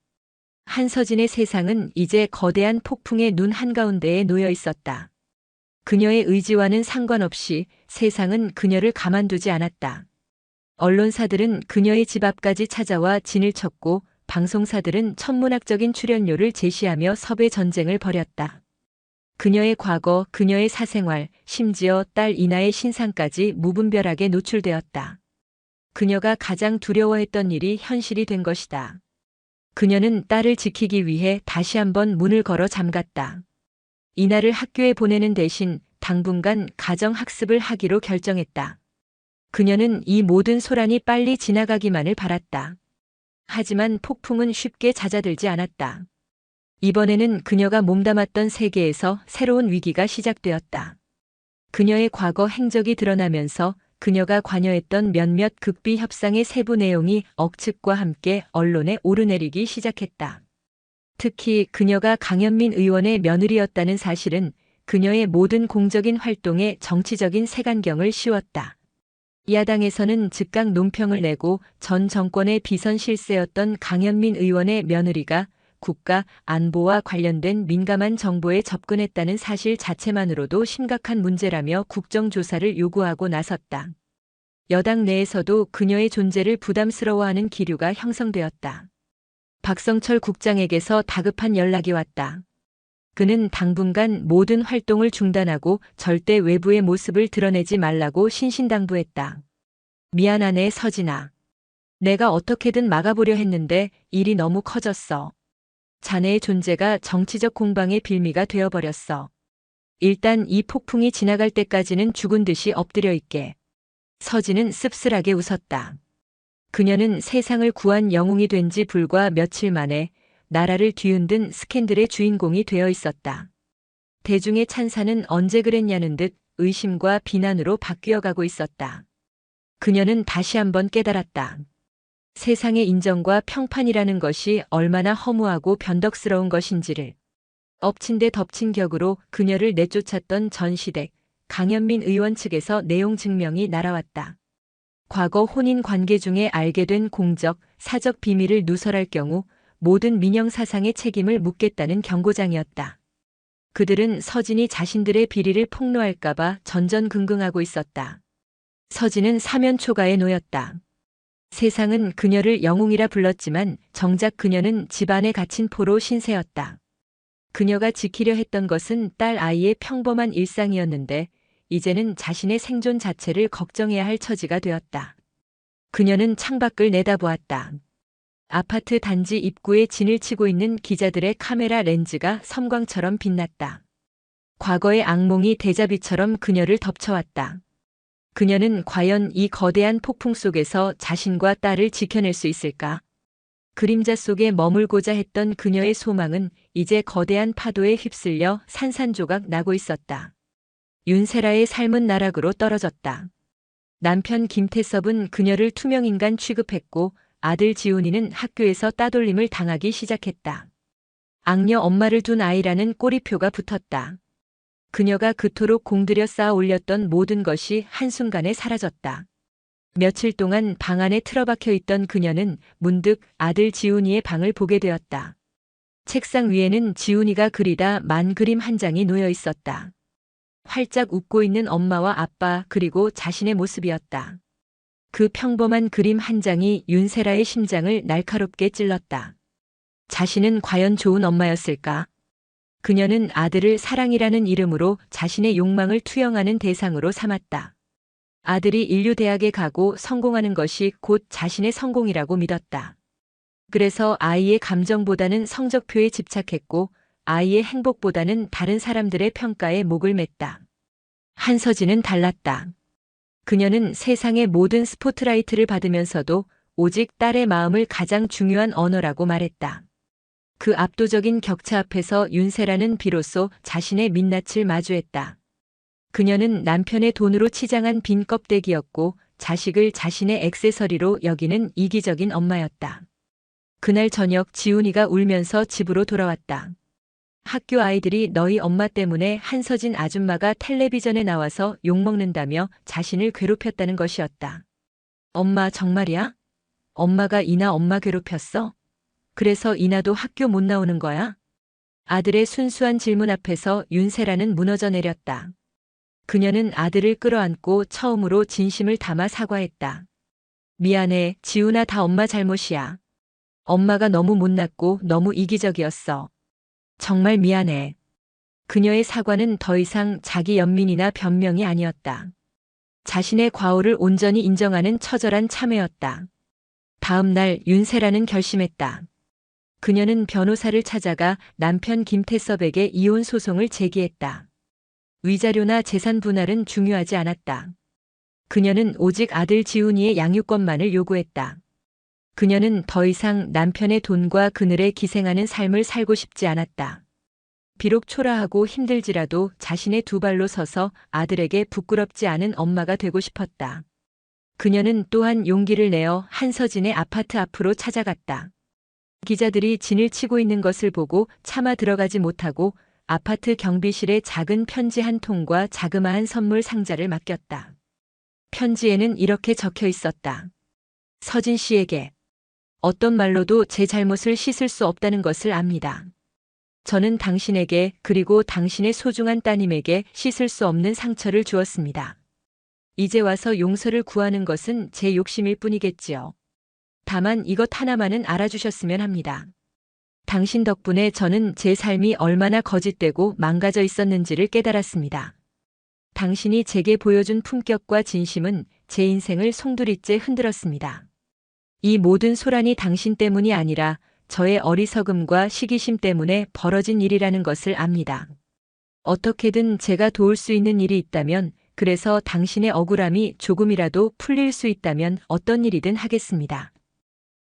한서진의 세상은 이제 거대한 폭풍의 눈 한가운데에 놓여 있었다. 그녀의 의지와는 상관없이 세상은 그녀를 가만두지 않았다. 언론사들은 그녀의 집 앞까지 찾아와 진을 쳤고 방송사들은 천문학적인 출연료를 제시하며 섭외 전쟁을 벌였다. 그녀의 과거, 그녀의 사생활, 심지어 딸 이나의 신상까지 무분별하게 노출되었다. 그녀가 가장 두려워했던 일이 현실이 된 것이다. 그녀는 딸을 지키기 위해 다시 한번 문을 걸어 잠갔다. 이나를 학교에 보내는 대신 당분간 가정학습을 하기로 결정했다. 그녀는 이 모든 소란이 빨리 지나가기만을 바랐다. 하지만 폭풍은 쉽게 잦아들지 않았다. 이번에는 그녀가 몸담았던 세계에서 새로운 위기가 시작되었다. 그녀의 과거 행적이 드러나면서 그녀가 관여했던 몇몇 극비 협상의 세부 내용이 억측과 함께 언론에 오르내리기 시작했다. 특히 그녀가 강현민 의원의 며느리였다는 사실은 그녀의 모든 공적인 활동에 정치적인 색안경을 씌웠다. 야당에서는 즉각 논평을 내고 전 정권의 비선 실세였던 강현민 의원의 며느리가 국가 안보와 관련된 민감한 정보에 접근했다는 사실 자체만으로도 심각한 문제라며 국정조사를 요구하고 나섰다. 여당 내에서도 그녀의 존재를 부담스러워하는 기류가 형성되었다. 박성철 국장에게서 다급한 연락이 왔다. 그는 당분간 모든 활동을 중단하고 절대 외부의 모습을 드러내지 말라고 신신당부했다. 미안하네, 서진아. 내가 어떻게든 막아보려 했는데 일이 너무 커졌어. 자네의 존재가 정치적 공방의 빌미가 되어버렸어. 일단 이 폭풍이 지나갈 때까지는 죽은 듯이 엎드려 있게. 서진은 씁쓸하게 웃었다. 그녀는 세상을 구한 영웅이 된 지 불과 며칠 만에 나라를 뒤흔든 스캔들의 주인공이 되어 있었다. 대중의 찬사는 언제 그랬냐는 듯 의심과 비난으로 바뀌어가고 있었다. 그녀는 다시 한번 깨달았다. 세상의 인정과 평판이라는 것이 얼마나 허무하고 변덕스러운 것인지를. 엎친 데 덮친 격으로 그녀를 내쫓았던 전시댁, 강현민 의원 측에서 내용 증명이 날아왔다. 과거 혼인 관계 중에 알게 된 공적, 사적 비밀을 누설할 경우 모든 민영 사상의 책임을 묻겠다는 경고장이었다. 그들은 서진이 자신들의 비리를 폭로할까봐 전전긍긍하고 있었다. 서진은 사면초가에 놓였다. 세상은 그녀를 영웅이라 불렀지만 정작 그녀는 집안에 갇힌 포로 신세였다. 그녀가 지키려 했던 것은 딸 아이의 평범한 일상이었는데 이제는 자신의 생존 자체를 걱정해야 할 처지가 되었다. 그녀는 창밖을 내다보았다. 아파트 단지 입구에 진을 치고 있는 기자들의 카메라 렌즈가 섬광처럼 빛났다. 과거의 악몽이 대자비처럼 그녀를 덮쳐왔다. 그녀는 과연 이 거대한 폭풍 속에서 자신과 딸을 지켜낼 수 있을까? 그림자 속에 머물고자 했던 그녀의 소망은 이제 거대한 파도에 휩쓸려 산산조각 나고 있었다. 윤세라의 삶은 나락으로 떨어졌다. 남편 김태섭은 그녀를 투명인간 취급했고 아들 지훈이는 학교에서 따돌림을 당하기 시작했다. 악녀 엄마를 둔 아이라는 꼬리표가 붙었다. 그녀가 그토록 공들여 쌓아 올렸던 모든 것이 한순간에 사라졌다. 며칠 동안 방 안에 틀어박혀 있던 그녀는 문득 아들 지훈이의 방을 보게 되었다. 책상 위에는 지훈이가 그리다 만 그림 한 장이 놓여 있었다. 활짝 웃고 있는 엄마와 아빠 그리고 자신의 모습이었다. 그 평범한 그림 한 장이 윤세라의 심장을 날카롭게 찔렀다. 자신은 과연 좋은 엄마였을까? 그녀는 아들을 사랑이라는 이름으로 자신의 욕망을 투영하는 대상으로 삼았다. 아들이 인류대학에 가고 성공하는 것이 곧 자신의 성공이라고 믿었다. 그래서 아이의 감정보다는 성적표에 집착했고 아이의 행복보다는 다른 사람들의 평가에 목을 맸다. 한서진은 달랐다. 그녀는 세상의 모든 스포트라이트를 받으면서도 오직 딸의 마음을 가장 중요한 언어라고 말했다. 그 압도적인 격차 앞에서 윤세라는 비로소 자신의 민낯을 마주했다. 그녀는 남편의 돈으로 치장한 빈 껍데기였고 자식을 자신의 액세서리로 여기는 이기적인 엄마였다. 그날 저녁 지훈이가 울면서 집으로 돌아왔다. 학교 아이들이 너희 엄마 때문에 한서진 아줌마가 텔레비전에 나와서 욕먹는다며 자신을 괴롭혔다는 것이었다. 엄마 정말이야? 엄마가 이나 엄마 괴롭혔어? 그래서 이나도 학교 못 나오는 거야? 아들의 순수한 질문 앞에서 윤세라는 무너져 내렸다. 그녀는 아들을 끌어안고 처음으로 진심을 담아 사과했다. 미안해, 지훈아, 다 엄마 잘못이야. 엄마가 너무 못났고 너무 이기적이었어. 정말 미안해. 그녀의 사과는 더 이상 자기 연민이나 변명이 아니었다. 자신의 과오를 온전히 인정하는 처절한 참회였다. 다음 날 윤세라는 결심했다. 그녀는 변호사를 찾아가 남편 김태섭에게 이혼 소송을 제기했다. 위자료나 재산 분할은 중요하지 않았다. 그녀는 오직 아들 지훈이의 양육권만을 요구했다. 그녀는 더 이상 남편의 돈과 그늘에 기생하는 삶을 살고 싶지 않았다. 비록 초라하고 힘들지라도 자신의 두 발로 서서 아들에게 부끄럽지 않은 엄마가 되고 싶었다. 그녀는 또한 용기를 내어 한서진의 아파트 앞으로 찾아갔다. 기자들이 진을 치고 있는 것을 보고 차마 들어가지 못하고 아파트 경비실에 작은 편지 한 통과 자그마한 선물 상자를 맡겼다. 편지에는 이렇게 적혀 있었다. 서진 씨에게 어떤 말로도 제 잘못을 씻을 수 없다는 것을 압니다. 저는 당신에게 그리고 당신의 소중한 따님에게 씻을 수 없는 상처를 주었습니다. 이제 와서 용서를 구하는 것은 제 욕심일 뿐이겠지요. 다만 이것 하나만은 알아주셨으면 합니다. 당신 덕분에 저는 제 삶이 얼마나 거짓되고 망가져 있었는지를 깨달았습니다. 당신이 제게 보여준 품격과 진심은 제 인생을 송두리째 흔들었습니다. 이 모든 소란이 당신 때문이 아니라 저의 어리석음과 시기심 때문에 벌어진 일이라는 것을 압니다. 어떻게든 제가 도울 수 있는 일이 있다면, 그래서 당신의 억울함이 조금이라도 풀릴 수 있다면 어떤 일이든 하겠습니다.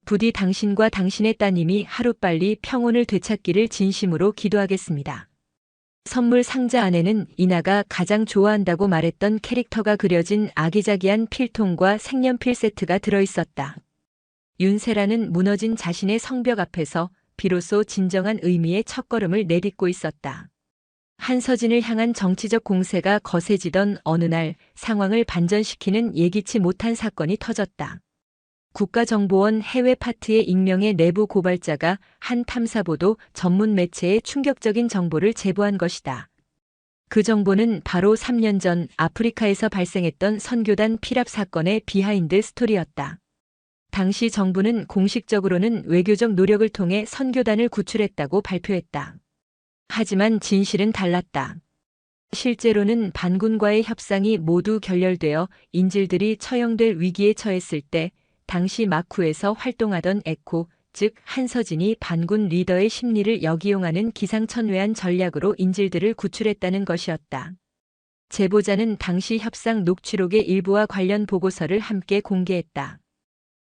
부디 당신과 당신의 따님이 하루빨리 평온을 되찾기를 진심으로 기도하겠습니다. 선물 상자 안에는 이나가 가장 좋아한다고 말했던 캐릭터가 그려진 아기자기한 필통과 색연필 세트가 들어있었다. 윤세라는 무너진 자신의 성벽 앞에서 비로소 진정한 의미의 첫걸음을 내딛고 있었다. 한서진을 향한 정치적 공세가 거세지던 어느 날 상황을 반전시키는 예기치 못한 사건이 터졌다. 국가정보원 해외 파트의 익명의 내부 고발자가 한 탐사보도 전문 매체에 충격적인 정보를 제보한 것이다. 그 정보는 바로 3년 전 아프리카에서 발생했던 선교단 피랍 사건의 비하인드 스토리였다. 당시 정부는 공식적으로는 외교적 노력을 통해 선교단을 구출했다고 발표했다. 하지만 진실은 달랐다. 실제로는 반군과의 협상이 모두 결렬되어 인질들이 처형될 위기에 처했을 때 당시 마쿠에서 활동하던 에코, 즉 한서진이 반군 리더의 심리를 역이용하는 기상천외한 전략으로 인질들을 구출했다는 것이었다. 제보자는 당시 협상 녹취록의 일부와 관련 보고서를 함께 공개했다.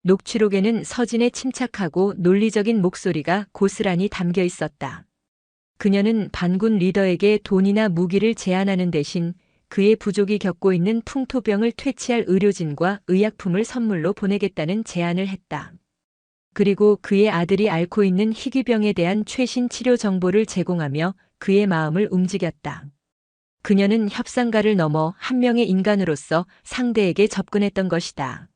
녹취록에는 서진의 침착하고 논리적인 목소리가 고스란히 담겨 있었다. 그녀는 반군 리더에게 돈이나 무기를 제안하는 대신 그의 부족이 겪고 있는 풍토병을 퇴치할 의료진과 의약품을 선물로 보내겠다는 제안을 했다. 그리고 그의 아들이 앓고 있는 희귀병에 대한 최신 치료 정보를 제공하며 그의 마음을 움직였다. 그녀는 협상가를 넘어 한 명의 인간으로서 상대에게 접근했던 것이다.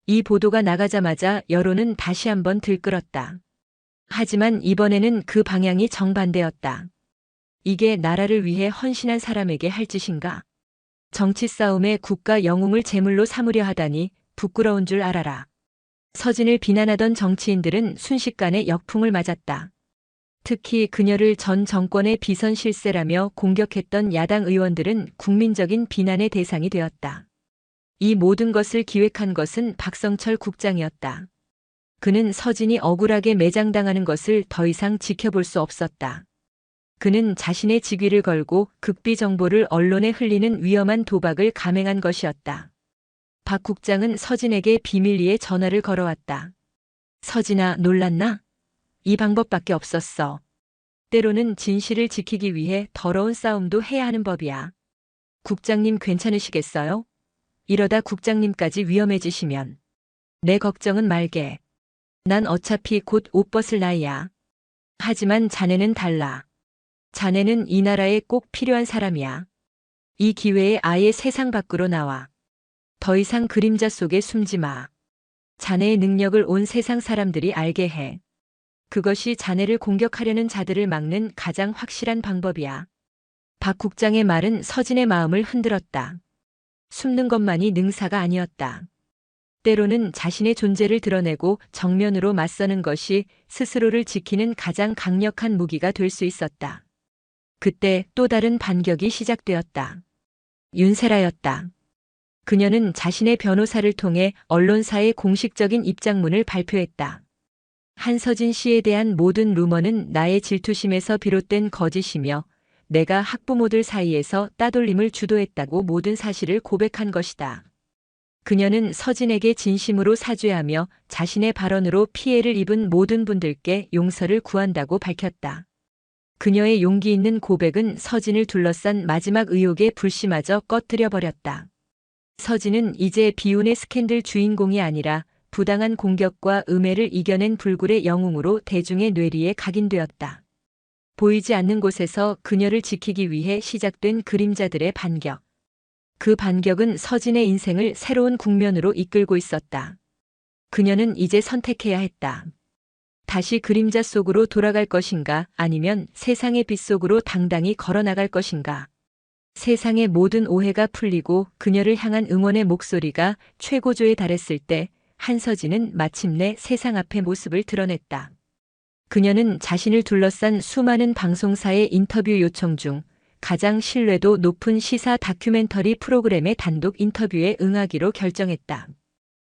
이 보도가 나가자마자 여론은 다시 한번 들끓었다. 하지만 이번에는 그 방향이 정반대였다. 이게 나라를 위해 헌신한 사람에게 할 짓인가? 정치 싸움에 국가 영웅을 제물로 삼으려 하다니 부끄러운 줄 알아라. 서진을 비난하던 정치인들은 순식간에 역풍을 맞았다. 특히 그녀를 전 정권의 비선 실세라며 공격했던 야당 의원들은 국민적인 비난의 대상이 되었다. 이 모든 것을 기획한 것은 박성철 국장이었다. 그는 서진이 억울하게 매장당하는 것을 더 이상 지켜볼 수 없었다. 그는 자신의 직위를 걸고 극비 정보를 언론에 흘리는 위험한 도박을 감행한 것이었다. 박 국장은 서진에게 비밀리에 전화를 걸어왔다. 서진아, 놀랐나? 이 방법밖에 없었어. 때로는 진실을 지키기 위해 더러운 싸움도 해야 하는 법이야. 국장님 괜찮으시겠어요? 이러다 국장님까지 위험해지시면. 내 걱정은 말게. 난 어차피 곧 옷 벗을 나이야. 하지만 자네는 달라. 자네는 이 나라에 꼭 필요한 사람이야. 이 기회에 아예 세상 밖으로 나와. 더 이상 그림자 속에 숨지 마. 자네의 능력을 온 세상 사람들이 알게 해. 그것이 자네를 공격하려는 자들을 막는 가장 확실한 방법이야. 박 국장의 말은 서진의 마음을 흔들었다. 숨는 것만이 능사가 아니었다. 때로는 자신의 존재를 드러내고 정면으로 맞서는 것이 스스로를 지키는 가장 강력한 무기가 될 수 있었다. 그때 또 다른 반격이 시작되었다. 윤세라였다. 그녀는 자신의 변호사를 통해 언론사의 공식적인 입장문을 발표했다. 한서진 씨에 대한 모든 루머는 나의 질투심에서 비롯된 거짓이며 내가 학부모들 사이에서 따돌림을 주도했다고 모든 사실을 고백한 것이다. 그녀는 서진에게 진심으로 사죄하며 자신의 발언으로 피해를 입은 모든 분들께 용서를 구한다고 밝혔다. 그녀의 용기 있는 고백은 서진을 둘러싼 마지막 의혹의 불씨마저 꺼뜨려 버렸다. 서진은 이제 비운의 스캔들 주인공이 아니라 부당한 공격과 음해를 이겨낸 불굴의 영웅으로 대중의 뇌리에 각인되었다. 보이지 않는 곳에서 그녀를 지키기 위해 시작된 그림자들의 반격. 그 반격은 서진의 인생을 새로운 국면으로 이끌고 있었다. 그녀는 이제 선택해야 했다. 다시 그림자 속으로 돌아갈 것인가 아니면 세상의 빛 속으로 당당히 걸어나갈 것인가. 세상의 모든 오해가 풀리고 그녀를 향한 응원의 목소리가 최고조에 달했을 때 한서진은 마침내 세상 앞의 모습을 드러냈다. 그녀는 자신을 둘러싼 수많은 방송사의 인터뷰 요청 중 가장 신뢰도 높은 시사 다큐멘터리 프로그램의 단독 인터뷰에 응하기로 결정했다.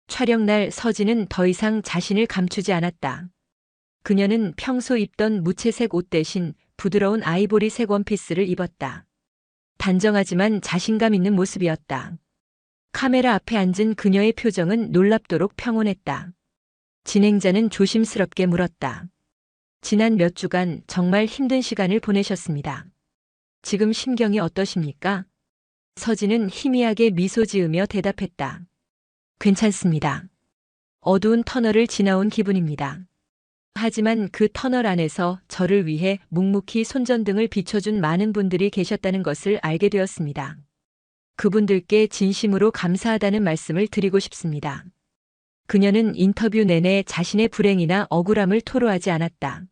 촬영날 서진은 더 이상 자신을 감추지 않았다. 그녀는 평소 입던 무채색 옷 대신 부드러운 아이보리색 원피스를 입었다. 단정하지만 자신감 있는 모습이었다. 카메라 앞에 앉은 그녀의 표정은 놀랍도록 평온했다. 진행자는 조심스럽게 물었다. 지난 몇 주간 정말 힘든 시간을 보내셨습니다. 지금 심경이 어떠십니까? 서진은 희미하게 미소 지으며 대답했다. 괜찮습니다. 어두운 터널을 지나온 기분입니다. 하지만 그 터널 안에서 저를 위해 묵묵히 손전등을 비춰준 많은 분들이 계셨다는 것을 알게 되었습니다. 그분들께 진심으로 감사하다는 말씀을 드리고 싶습니다. 그녀는 인터뷰 내내 자신의 불행이나 억울함을 토로하지 않았다.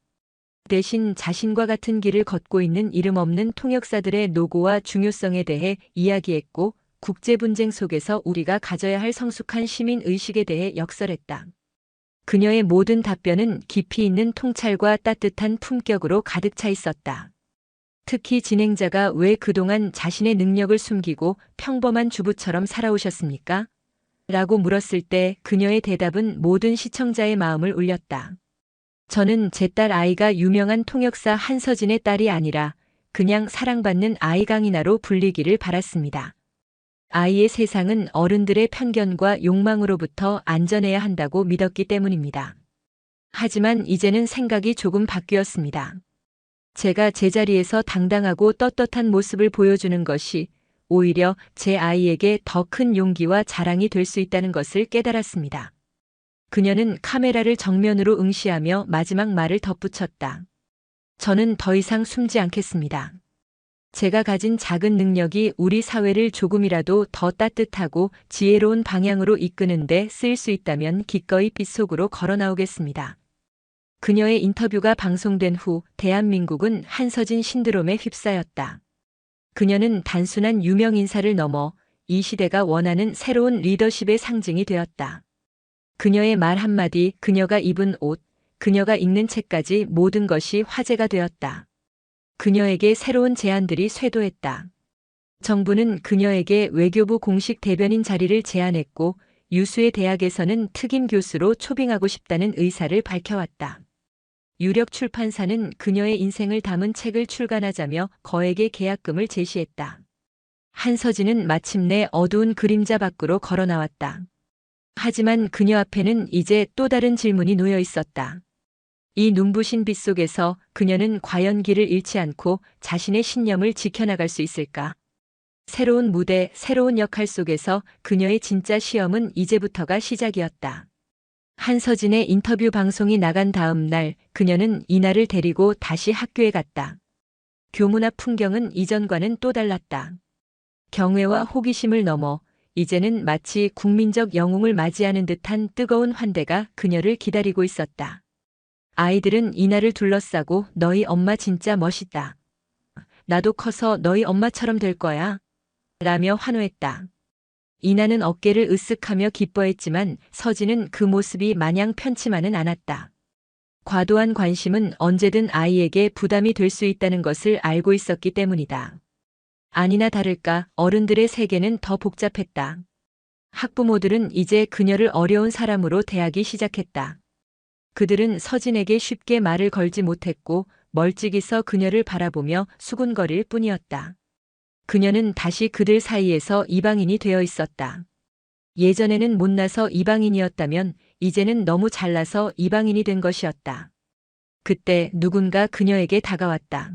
대신 자신과 같은 길을 걷고 있는 이름 없는 통역사들의 노고와 중요성에 대해 이야기했고, 국제 분쟁 속에서 우리가 가져야 할 성숙한 시민 의식에 대해 역설했다. 그녀의 모든 답변은 깊이 있는 통찰과 따뜻한 품격으로 가득 차 있었다. 특히 진행자가 왜 그동안 자신의 능력을 숨기고 평범한 주부처럼 살아오셨습니까? 라고 물었을 때 그녀의 대답은 모든 시청자의 마음을 울렸다. 저는 제 딸 아이가 유명한 통역사 한서진의 딸이 아니라 그냥 사랑받는 아이 강인아로 불리기를 바랐습니다. 아이의 세상은 어른들의 편견과 욕망으로부터 안전해야 한다고 믿었기 때문입니다. 하지만 이제는 생각이 조금 바뀌었습니다. 제가 제자리에서 당당하고 떳떳한 모습을 보여주는 것이 오히려 제 아이에게 더 큰 용기와 자랑이 될 수 있다는 것을 깨달았습니다. 그녀는 카메라를 정면으로 응시하며 마지막 말을 덧붙였다. 저는 더 이상 숨지 않겠습니다. 제가 가진 작은 능력이 우리 사회를 조금이라도 더 따뜻하고 지혜로운 방향으로 이끄는데 쓰일 수 있다면 기꺼이 빗속으로 걸어 나오겠습니다. 그녀의 인터뷰가 방송된 후 대한민국은 한서진 신드롬에 휩싸였다. 그녀는 단순한 유명 인사를 넘어 이 시대가 원하는 새로운 리더십의 상징이 되었다. 그녀의 말 한마디, 그녀가 입은 옷, 그녀가 읽는 책까지 모든 것이 화제가 되었다. 그녀에게 새로운 제안들이 쇄도했다. 정부는 그녀에게 외교부 공식 대변인 자리를 제안했고, 유수의 대학에서는 특임 교수로 초빙하고 싶다는 의사를 밝혀왔다. 유력 출판사는 그녀의 인생을 담은 책을 출간하자며 거액의 계약금을 제시했다. 한서진은 마침내 어두운 그림자 밖으로 걸어 나왔다. 하지만 그녀 앞에는 이제 또 다른 질문이 놓여 있었다. 이 눈부신 빛 속에서 그녀는 과연 길을 잃지 않고 자신의 신념을 지켜나갈 수 있을까? 새로운 무대, 새로운 역할 속에서 그녀의 진짜 시험은 이제부터가 시작이었다. 한서진의 인터뷰 방송이 나간 다음 날, 그녀는 이나를 데리고 다시 학교에 갔다. 교문 앞 풍경은 이전과는 또 달랐다. 경외와 호기심을 넘어 이제는 마치 국민적 영웅을 맞이하는 듯한 뜨거운 환대가 그녀를 기다리고 있었다. 아이들은 이나를 둘러싸고 너희 엄마 진짜 멋있다. 나도 커서 너희 엄마처럼 될 거야. 라며 환호했다. 이나는 어깨를 으쓱하며 기뻐했지만 서진은 그 모습이 마냥 편치만은 않았다. 과도한 관심은 언제든 아이에게 부담이 될 수 있다는 것을 알고 있었기 때문이다. 아니나 다를까 어른들의 세계는 더 복잡했다. 학부모들은 이제 그녀를 어려운 사람으로 대하기 시작했다. 그들은 서진에게 쉽게 말을 걸지 못했고 멀찍이 서 그녀를 바라보며 수군거릴 뿐이었다. 그녀는 다시 그들 사이에서 이방인이 되어 있었다. 예전에는 못나서 이방인이었다면 이제는 너무 잘나서 이방인이 된 것이었다. 그때 누군가 그녀에게 다가왔다.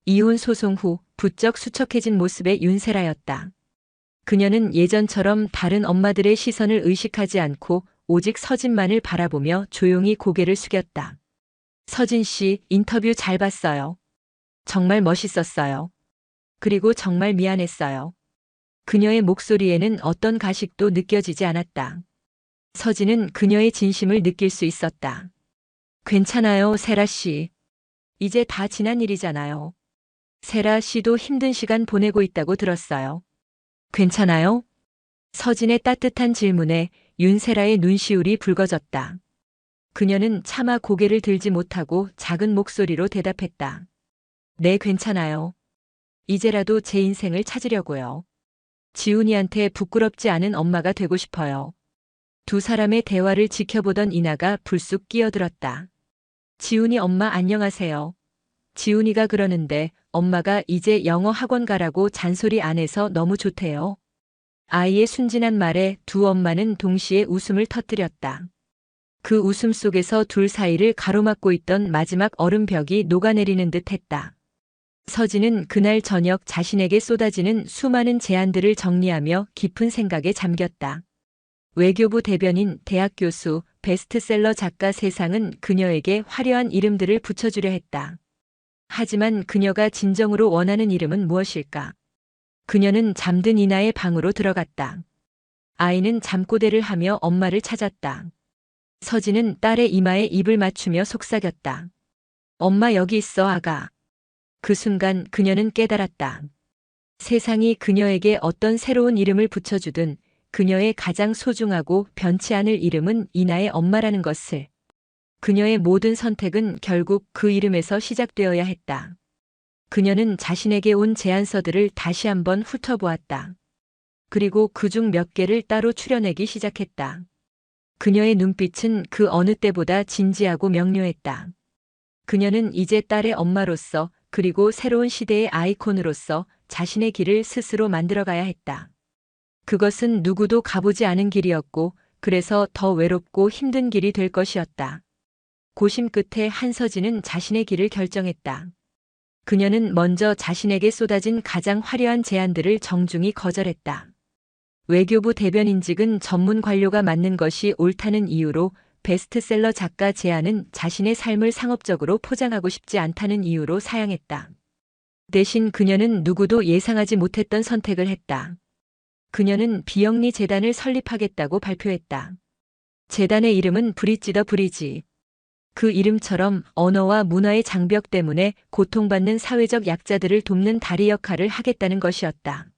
이혼 소송 후 부쩍 수척해진 모습의 윤세라였다. 그녀는 예전처럼 다른 엄마들의 시선을 의식하지 않고 오직 서진만을 바라보며 조용히 고개를 숙였다. 서진 씨, 인터뷰 잘 봤어요. 정말 멋있었어요. 그리고 정말 미안했어요. 그녀의 목소리에는 어떤 가식도 느껴지지 않았다. 서진은 그녀의 진심을 느낄 수 있었다. 괜찮아요, 세라 씨. 이제 다 지난 일이잖아요. 세라 씨도 힘든 시간 보내고 있다고 들었어요. 괜찮아요? 서진의 따뜻한 질문에 윤세라의 눈시울이 붉어졌다. 그녀는 차마 고개를 들지 못하고 작은 목소리로 대답했다. 네, 괜찮아요. 이제라도 제 인생을 찾으려고요. 지훈이한테 부끄럽지 않은 엄마가 되고 싶어요. 두 사람의 대화를 지켜보던 이나가 불쑥 끼어들었다. 지훈이 엄마 안녕하세요. 지훈이가 그러는데 엄마가 이제 영어 학원 가라고 잔소리 안 해서 너무 좋대요. 아이의 순진한 말에 두 엄마는 동시에 웃음을 터뜨렸다. 그 웃음 속에서 둘 사이를 가로막고 있던 마지막 얼음벽이 녹아내리는 듯 했다. 서진은 그날 저녁 자신에게 쏟아지는 수많은 제안들을 정리하며 깊은 생각에 잠겼다. 외교부 대변인, 대학 교수, 베스트셀러 작가 세상은 그녀에게 화려한 이름들을 붙여주려 했다. 하지만 그녀가 진정으로 원하는 이름은 무엇일까? 그녀는 잠든 이나의 방으로 들어갔다. 아이는 잠꼬대를 하며 엄마를 찾았다. 서진은 딸의 이마에 입을 맞추며 속삭였다. 엄마 여기 있어, 아가. 그 순간 그녀는 깨달았다. 세상이 그녀에게 어떤 새로운 이름을 붙여주든 그녀의 가장 소중하고 변치 않을 이름은 이나의 엄마라는 것을. 그녀의 모든 선택은 결국 그 이름에서 시작되어야 했다. 그녀는 자신에게 온 제안서들을 다시 한번 훑어보았다. 그리고 그중 몇 개를 따로 추려내기 시작했다. 그녀의 눈빛은 그 어느 때보다 진지하고 명료했다. 그녀는 이제 딸의 엄마로서 그리고 새로운 시대의 아이콘으로서 자신의 길을 스스로 만들어가야 했다. 그것은 누구도 가보지 않은 길이었고 그래서 더 외롭고 힘든 길이 될 것이었다. 고심 끝에 한서진은 자신의 길을 결정했다. 그녀는 먼저 자신에게 쏟아진 가장 화려한 제안들을 정중히 거절했다. 외교부 대변인직은 전문 관료가 맡는 것이 옳다는 이유로, 베스트셀러 작가 제안은 자신의 삶을 상업적으로 포장하고 싶지 않다는 이유로 사양했다. 대신 그녀는 누구도 예상하지 못했던 선택을 했다. 그녀는 비영리 재단을 설립하겠다고 발표했다. 재단의 이름은 브릿지 더 브리지. 그 이름처럼 언어와 문화의 장벽 때문에 고통받는 사회적 약자들을 돕는 다리 역할을 하겠다는 것이었다.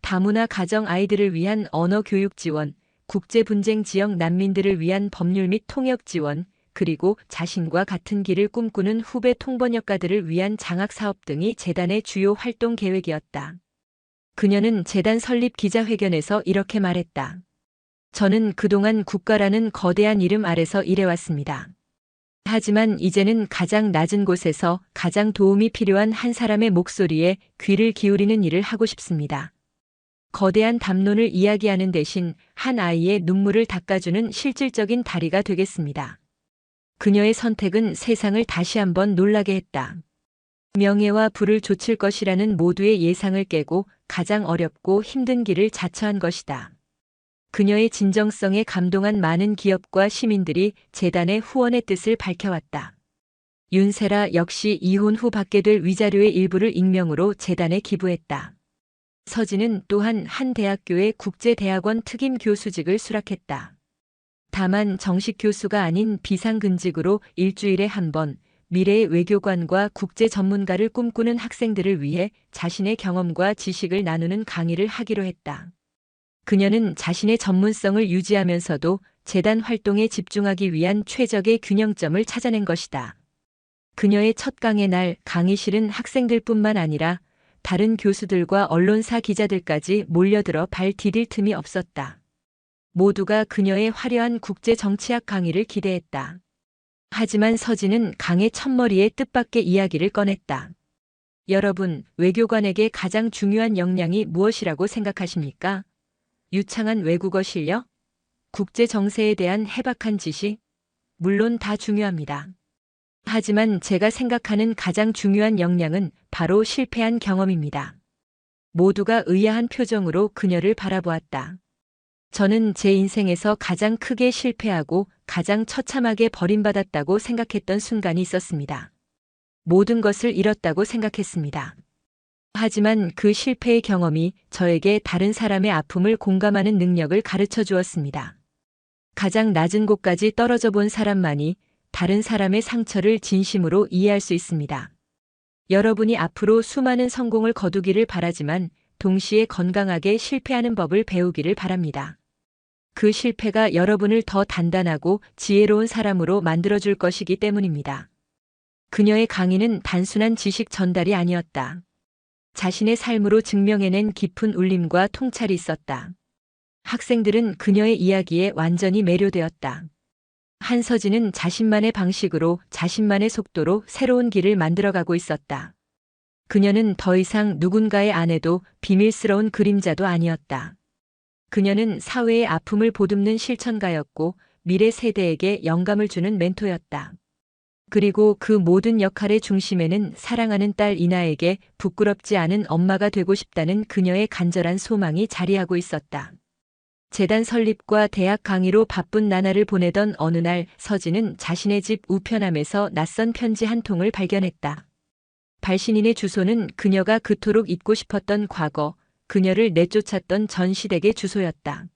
다문화 가정 아이들을 위한 언어 교육 지원, 국제 분쟁 지역 난민들을 위한 법률 및 통역 지원, 그리고 자신과 같은 길을 꿈꾸는 후배 통번역가들을 위한 장학 사업 등이 재단의 주요 활동 계획이었다. 그녀는 재단 설립 기자회견에서 이렇게 말했다. 저는 그동안 국가라는 거대한 이름 아래서 일해왔습니다. 하지만 이제는 가장 낮은 곳에서 가장 도움이 필요한 한 사람의 목소리에 귀를 기울이는 일을 하고 싶습니다. 거대한 담론을 이야기하는 대신 한 아이의 눈물을 닦아주는 실질적인 다리가 되겠습니다. 그녀의 선택은 세상을 다시 한번 놀라게 했다. 명예와 부를 좇을 것이라는 모두의 예상을 깨고 가장 어렵고 힘든 길을 자처한 것이다. 그녀의 진정성에 감동한 많은 기업과 시민들이 재단의 후원의 뜻을 밝혀왔다. 윤세라 역시 이혼 후 받게 될 위자료의 일부를 익명으로 재단에 기부했다. 서진은 또한 한 대학교의 국제대학원 특임 교수직을 수락했다. 다만 정식 교수가 아닌 비상근직으로 일주일에 한 번 미래의 외교관과 국제 전문가를 꿈꾸는 학생들을 위해 자신의 경험과 지식을 나누는 강의를 하기로 했다. 그녀는 자신의 전문성을 유지하면서도 재단 활동에 집중하기 위한 최적의 균형점을 찾아낸 것이다. 그녀의 첫 강의 날 강의실은 학생들뿐만 아니라 다른 교수들과 언론사 기자들까지 몰려들어 발 디딜 틈이 없었다. 모두가 그녀의 화려한 국제 정치학 강의를 기대했다. 하지만 서진은 강의 첫머리에 뜻밖의 이야기를 꺼냈다. 여러분, 외교관에게 가장 중요한 역량이 무엇이라고 생각하십니까? 유창한 외국어 실력? 국제 정세에 대한 해박한 지식? 물론 다 중요합니다. 하지만 제가 생각하는 가장 중요한 역량은 바로 실패한 경험입니다. 모두가 의아한 표정으로 그녀를 바라보았다. 저는 제 인생에서 가장 크게 실패하고 가장 처참하게 버림받았다고 생각했던 순간이 있었습니다. 모든 것을 잃었다고 생각했습니다. 하지만 그 실패의 경험이 저에게 다른 사람의 아픔을 공감하는 능력을 가르쳐 주었습니다. 가장 낮은 곳까지 떨어져 본 사람만이 다른 사람의 상처를 진심으로 이해할 수 있습니다. 여러분이 앞으로 수많은 성공을 거두기를 바라지만 동시에 건강하게 실패하는 법을 배우기를 바랍니다. 그 실패가 여러분을 더 단단하고 지혜로운 사람으로 만들어줄 것이기 때문입니다. 그녀의 강의는 단순한 지식 전달이 아니었다. 자신의 삶으로 증명해낸 깊은 울림과 통찰이 있었다. 학생들은 그녀의 이야기에 완전히 매료되었다. 한서진은 자신만의 방식으로 자신만의 속도로 새로운 길을 만들어가고 있었다. 그녀는 더 이상 누군가의 아내도 비밀스러운 그림자도 아니었다. 그녀는 사회의 아픔을 보듬는 실천가였고 미래 세대에게 영감을 주는 멘토였다. 그리고 그 모든 역할의 중심에는 사랑하는 딸 이나에게 부끄럽지 않은 엄마가 되고 싶다는 그녀의 간절한 소망이 자리하고 있었다. 재단 설립과 대학 강의로 바쁜 나날을 보내던 어느 날 서진은 자신의 집 우편함에서 낯선 편지 한 통을 발견했다. 발신인의 주소는 그녀가 그토록 잊고 싶었던 과거, 그녀를 내쫓았던 전 시댁의 주소였다.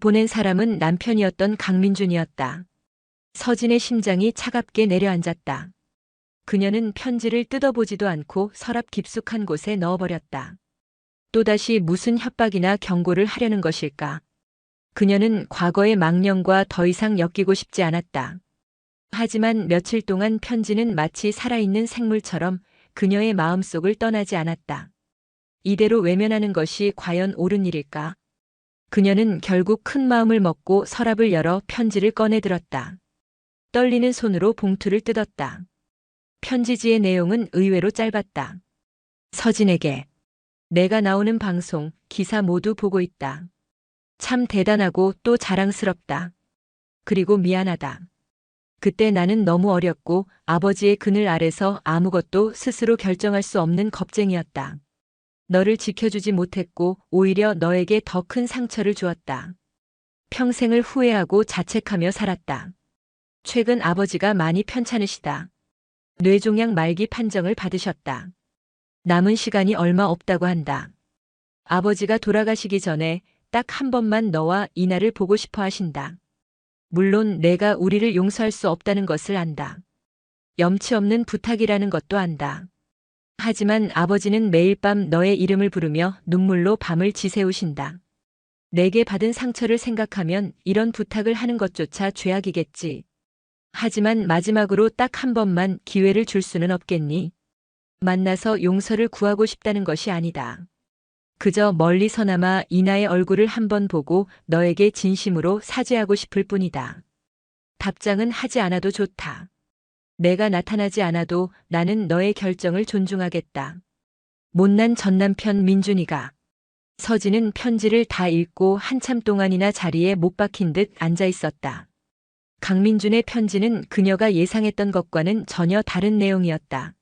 보낸 사람은 남편이었던 강민준이었다. 서진의 심장이 차갑게 내려앉았다. 그녀는 편지를 뜯어보지도 않고 서랍 깊숙한 곳에 넣어버렸다. 또다시 무슨 협박이나 경고를 하려는 것일까? 그녀는 과거의 망령과 더 이상 엮이고 싶지 않았다. 하지만 며칠 동안 편지는 마치 살아있는 생물처럼 그녀의 마음속을 떠나지 않았다. 이대로 외면하는 것이 과연 옳은 일일까? 그녀는 결국 큰 마음을 먹고 서랍을 열어 편지를 꺼내들었다. 떨리는 손으로 봉투를 뜯었다. 편지지의 내용은 의외로 짧았다. 서진에게. 내가 나오는 방송, 기사 모두 보고 있다. 참 대단하고 또 자랑스럽다. 그리고 미안하다. 그때 나는 너무 어렸고 아버지의 그늘 아래서 아무것도 스스로 결정할 수 없는 겁쟁이였다. 너를 지켜주지 못했고 오히려 너에게 더 큰 상처를 주었다. 평생을 후회하고 자책하며 살았다. 최근 아버지가 많이 편찮으시다. 뇌종양 말기 판정을 받으셨다. 남은 시간이 얼마 없다고 한다. 아버지가 돌아가시기 전에 딱 한 번만 너와 이나를 보고 싶어 하신다. 물론 내가 우리를 용서할 수 없다는 것을 안다. 염치 없는 부탁이라는 것도 안다. 하지만 아버지는 매일 밤 너의 이름을 부르며 눈물로 밤을 지새우신다. 내게 받은 상처를 생각하면 이런 부탁을 하는 것조차 죄악이겠지. 하지만 마지막으로 딱 한 번만 기회를 줄 수는 없겠니? 만나서 용서를 구하고 싶다는 것이 아니다. 그저 멀리서나마 이나의 얼굴을 한번 보고 너에게 진심으로 사죄하고 싶을 뿐이다. 답장은 하지 않아도 좋다. 내가 나타나지 않아도 나는 너의 결정을 존중하겠다. 못난 전남편 민준이가. 서진은 편지를 다 읽고 한참 동안이나 자리에 못 박힌 듯 앉아 있었다. 강민준의 편지는 그녀가 예상했던 것과는 전혀 다른 내용이었다.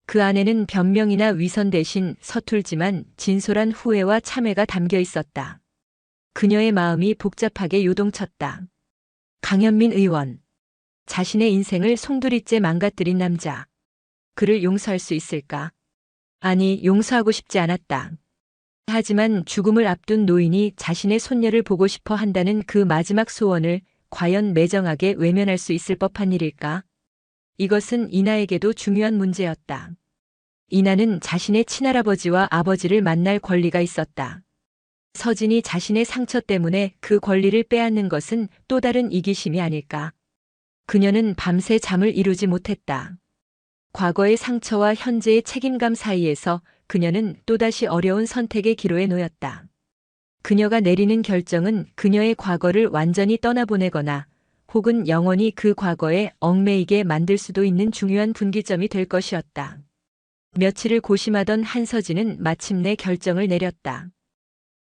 그 안에는 변명이나 위선 대신 서툴지만 진솔한 후회와 참회가 담겨 있었다. 그녀의 마음이 복잡하게 요동쳤다. 강현민 의원. 자신의 인생을 송두리째 망가뜨린 남자. 그를 용서할 수 있을까? 아니, 용서하고 싶지 않았다. 하지만 죽음을 앞둔 노인이 자신의 손녀를 보고 싶어 한다는 그 마지막 소원을 과연 매정하게 외면할 수 있을 법한 일일까? 이것은 이나에게도 중요한 문제였다. 이나는 자신의 친할아버지와 아버지를 만날 권리가 있었다. 서진이 자신의 상처 때문에 그 권리를 빼앗는 것은 또 다른 이기심이 아닐까? 그녀는 밤새 잠을 이루지 못했다. 과거의 상처와 현재의 책임감 사이에서 그녀는 또다시 어려운 선택의 기로에 놓였다. 그녀가 내리는 결정은 그녀의 과거를 완전히 떠나보내거나 혹은 영원히 그 과거에 얽매이게 만들 수도 있는 중요한 분기점이 될 것이었다. 며칠을 고심하던 한서진은 마침내 결정을 내렸다.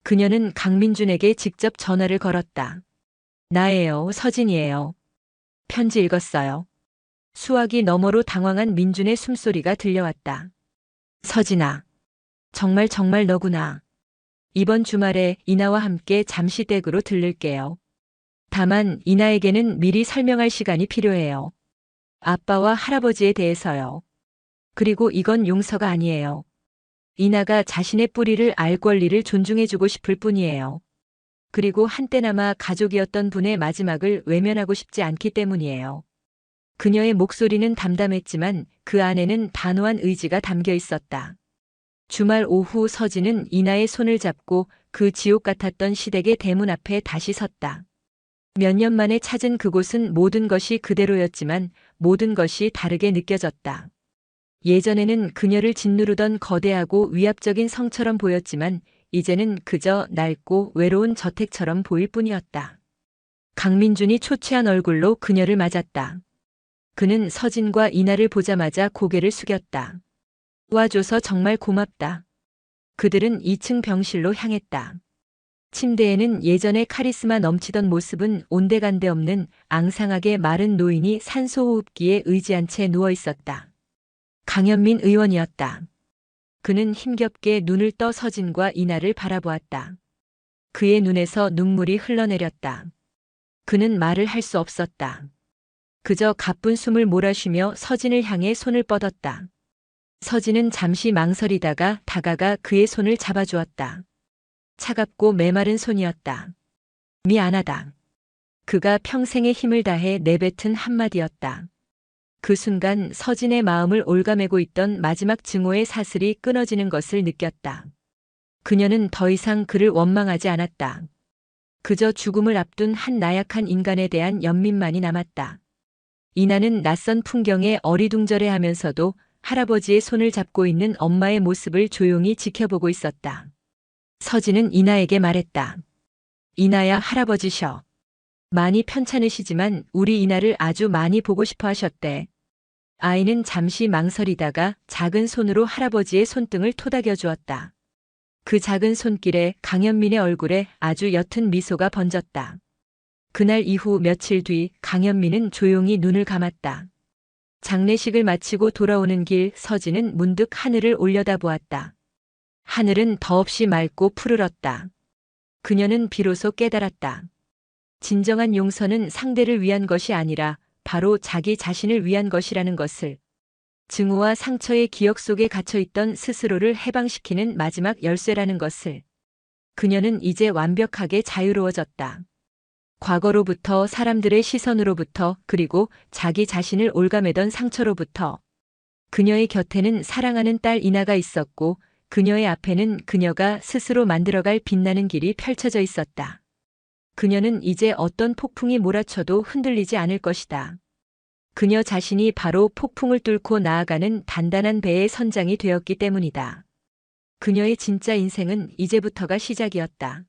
그녀는 강민준에게 직접 전화를 걸었다. 나예요, 서진이에요. 편지 읽었어요. 수화기 너머로 당황한 민준의 숨소리가 들려왔다. 서진아. 정말 너구나. 이번 주말에 이나와 함께 잠시 댁으로 들를게요. 다만 이나에게는 미리 설명할 시간이 필요해요. 아빠와 할아버지에 대해서요. 그리고 이건 용서가 아니에요. 이나가 자신의 뿌리를 알 권리를 존중해주고 싶을 뿐이에요. 그리고 한때나마 가족이었던 분의 마지막을 외면하고 싶지 않기 때문이에요. 그녀의 목소리는 담담했지만 그 안에는 단호한 의지가 담겨 있었다. 주말 오후 서진은 이나의 손을 잡고 그 지옥 같았던 시댁의 대문 앞에 다시 섰다. 몇 년 만에 찾은 그곳은 모든 것이 그대로였지만 모든 것이 다르게 느껴졌다. 예전에는 그녀를 짓누르던 거대하고 위압적인 성처럼 보였지만 이제는 그저 낡고 외로운 저택처럼 보일 뿐이었다. 강민준이 초췌한 얼굴로 그녀를 맞았다. 그는 서진과 이나를 보자마자 고개를 숙였다. 와줘서 정말 고맙다. 그들은 2층 병실로 향했다. 침대에는 예전의 카리스마 넘치던 모습은 온데간데 없는 앙상하게 마른 노인이 산소호흡기에 의지한 채 누워 있었다. 강현민 의원이었다. 그는 힘겹게 눈을 떠 서진과 이나를 바라보았다. 그의 눈에서 눈물이 흘러내렸다. 그는 말을 할 수 없었다. 그저 가쁜 숨을 몰아쉬며 서진을 향해 손을 뻗었다. 서진은 잠시 망설이다가 다가가 그의 손을 잡아주었다. 차갑고 메마른 손이었다. 미안하다. 그가 평생의 힘을 다해 내뱉은 한마디였다. 그 순간 서진의 마음을 올가매고 있던 마지막 증오의 사슬이 끊어지는 것을 느꼈다. 그녀는 더 이상 그를 원망하지 않았다. 그저 죽음을 앞둔 한 나약한 인간에 대한 연민만이 남았다. 이나는 낯선 풍경에 어리둥절해하면서도 할아버지의 손을 잡고 있는 엄마의 모습을 조용히 지켜보고 있었다. 서진은 이나에게 말했다. 이나야, 할아버지셔. 많이 편찮으시지만 우리 이나를 아주 많이 보고 싶어 하셨대. 아이는 잠시 망설이다가 작은 손으로 할아버지의 손등을 토닥여 주었다. 그 작은 손길에 강현민의 얼굴에 아주 옅은 미소가 번졌다. 그날 이후 며칠 뒤 강현민은 조용히 눈을 감았다. 장례식을 마치고 돌아오는 길 서진은 문득 하늘을 올려다보았다. 하늘은 더없이 맑고 푸르렀다. 그녀는 비로소 깨달았다. 진정한 용서는 상대를 위한 것이 아니라 바로 자기 자신을 위한 것이라는 것을. 증오와 상처의 기억 속에 갇혀있던 스스로를 해방시키는 마지막 열쇠라는 것을. 그녀는 이제 완벽하게 자유로워졌다. 과거로부터, 사람들의 시선으로부터, 그리고 자기 자신을 올가매던 상처로부터. 그녀의 곁에는 사랑하는 딸 이나가 있었고 그녀의 앞에는 그녀가 스스로 만들어갈 빛나는 길이 펼쳐져 있었다. 그녀는 이제 어떤 폭풍이 몰아쳐도 흔들리지 않을 것이다. 그녀 자신이 바로 폭풍을 뚫고 나아가는 단단한 배의 선장이 되었기 때문이다. 그녀의 진짜 인생은 이제부터가 시작이었다.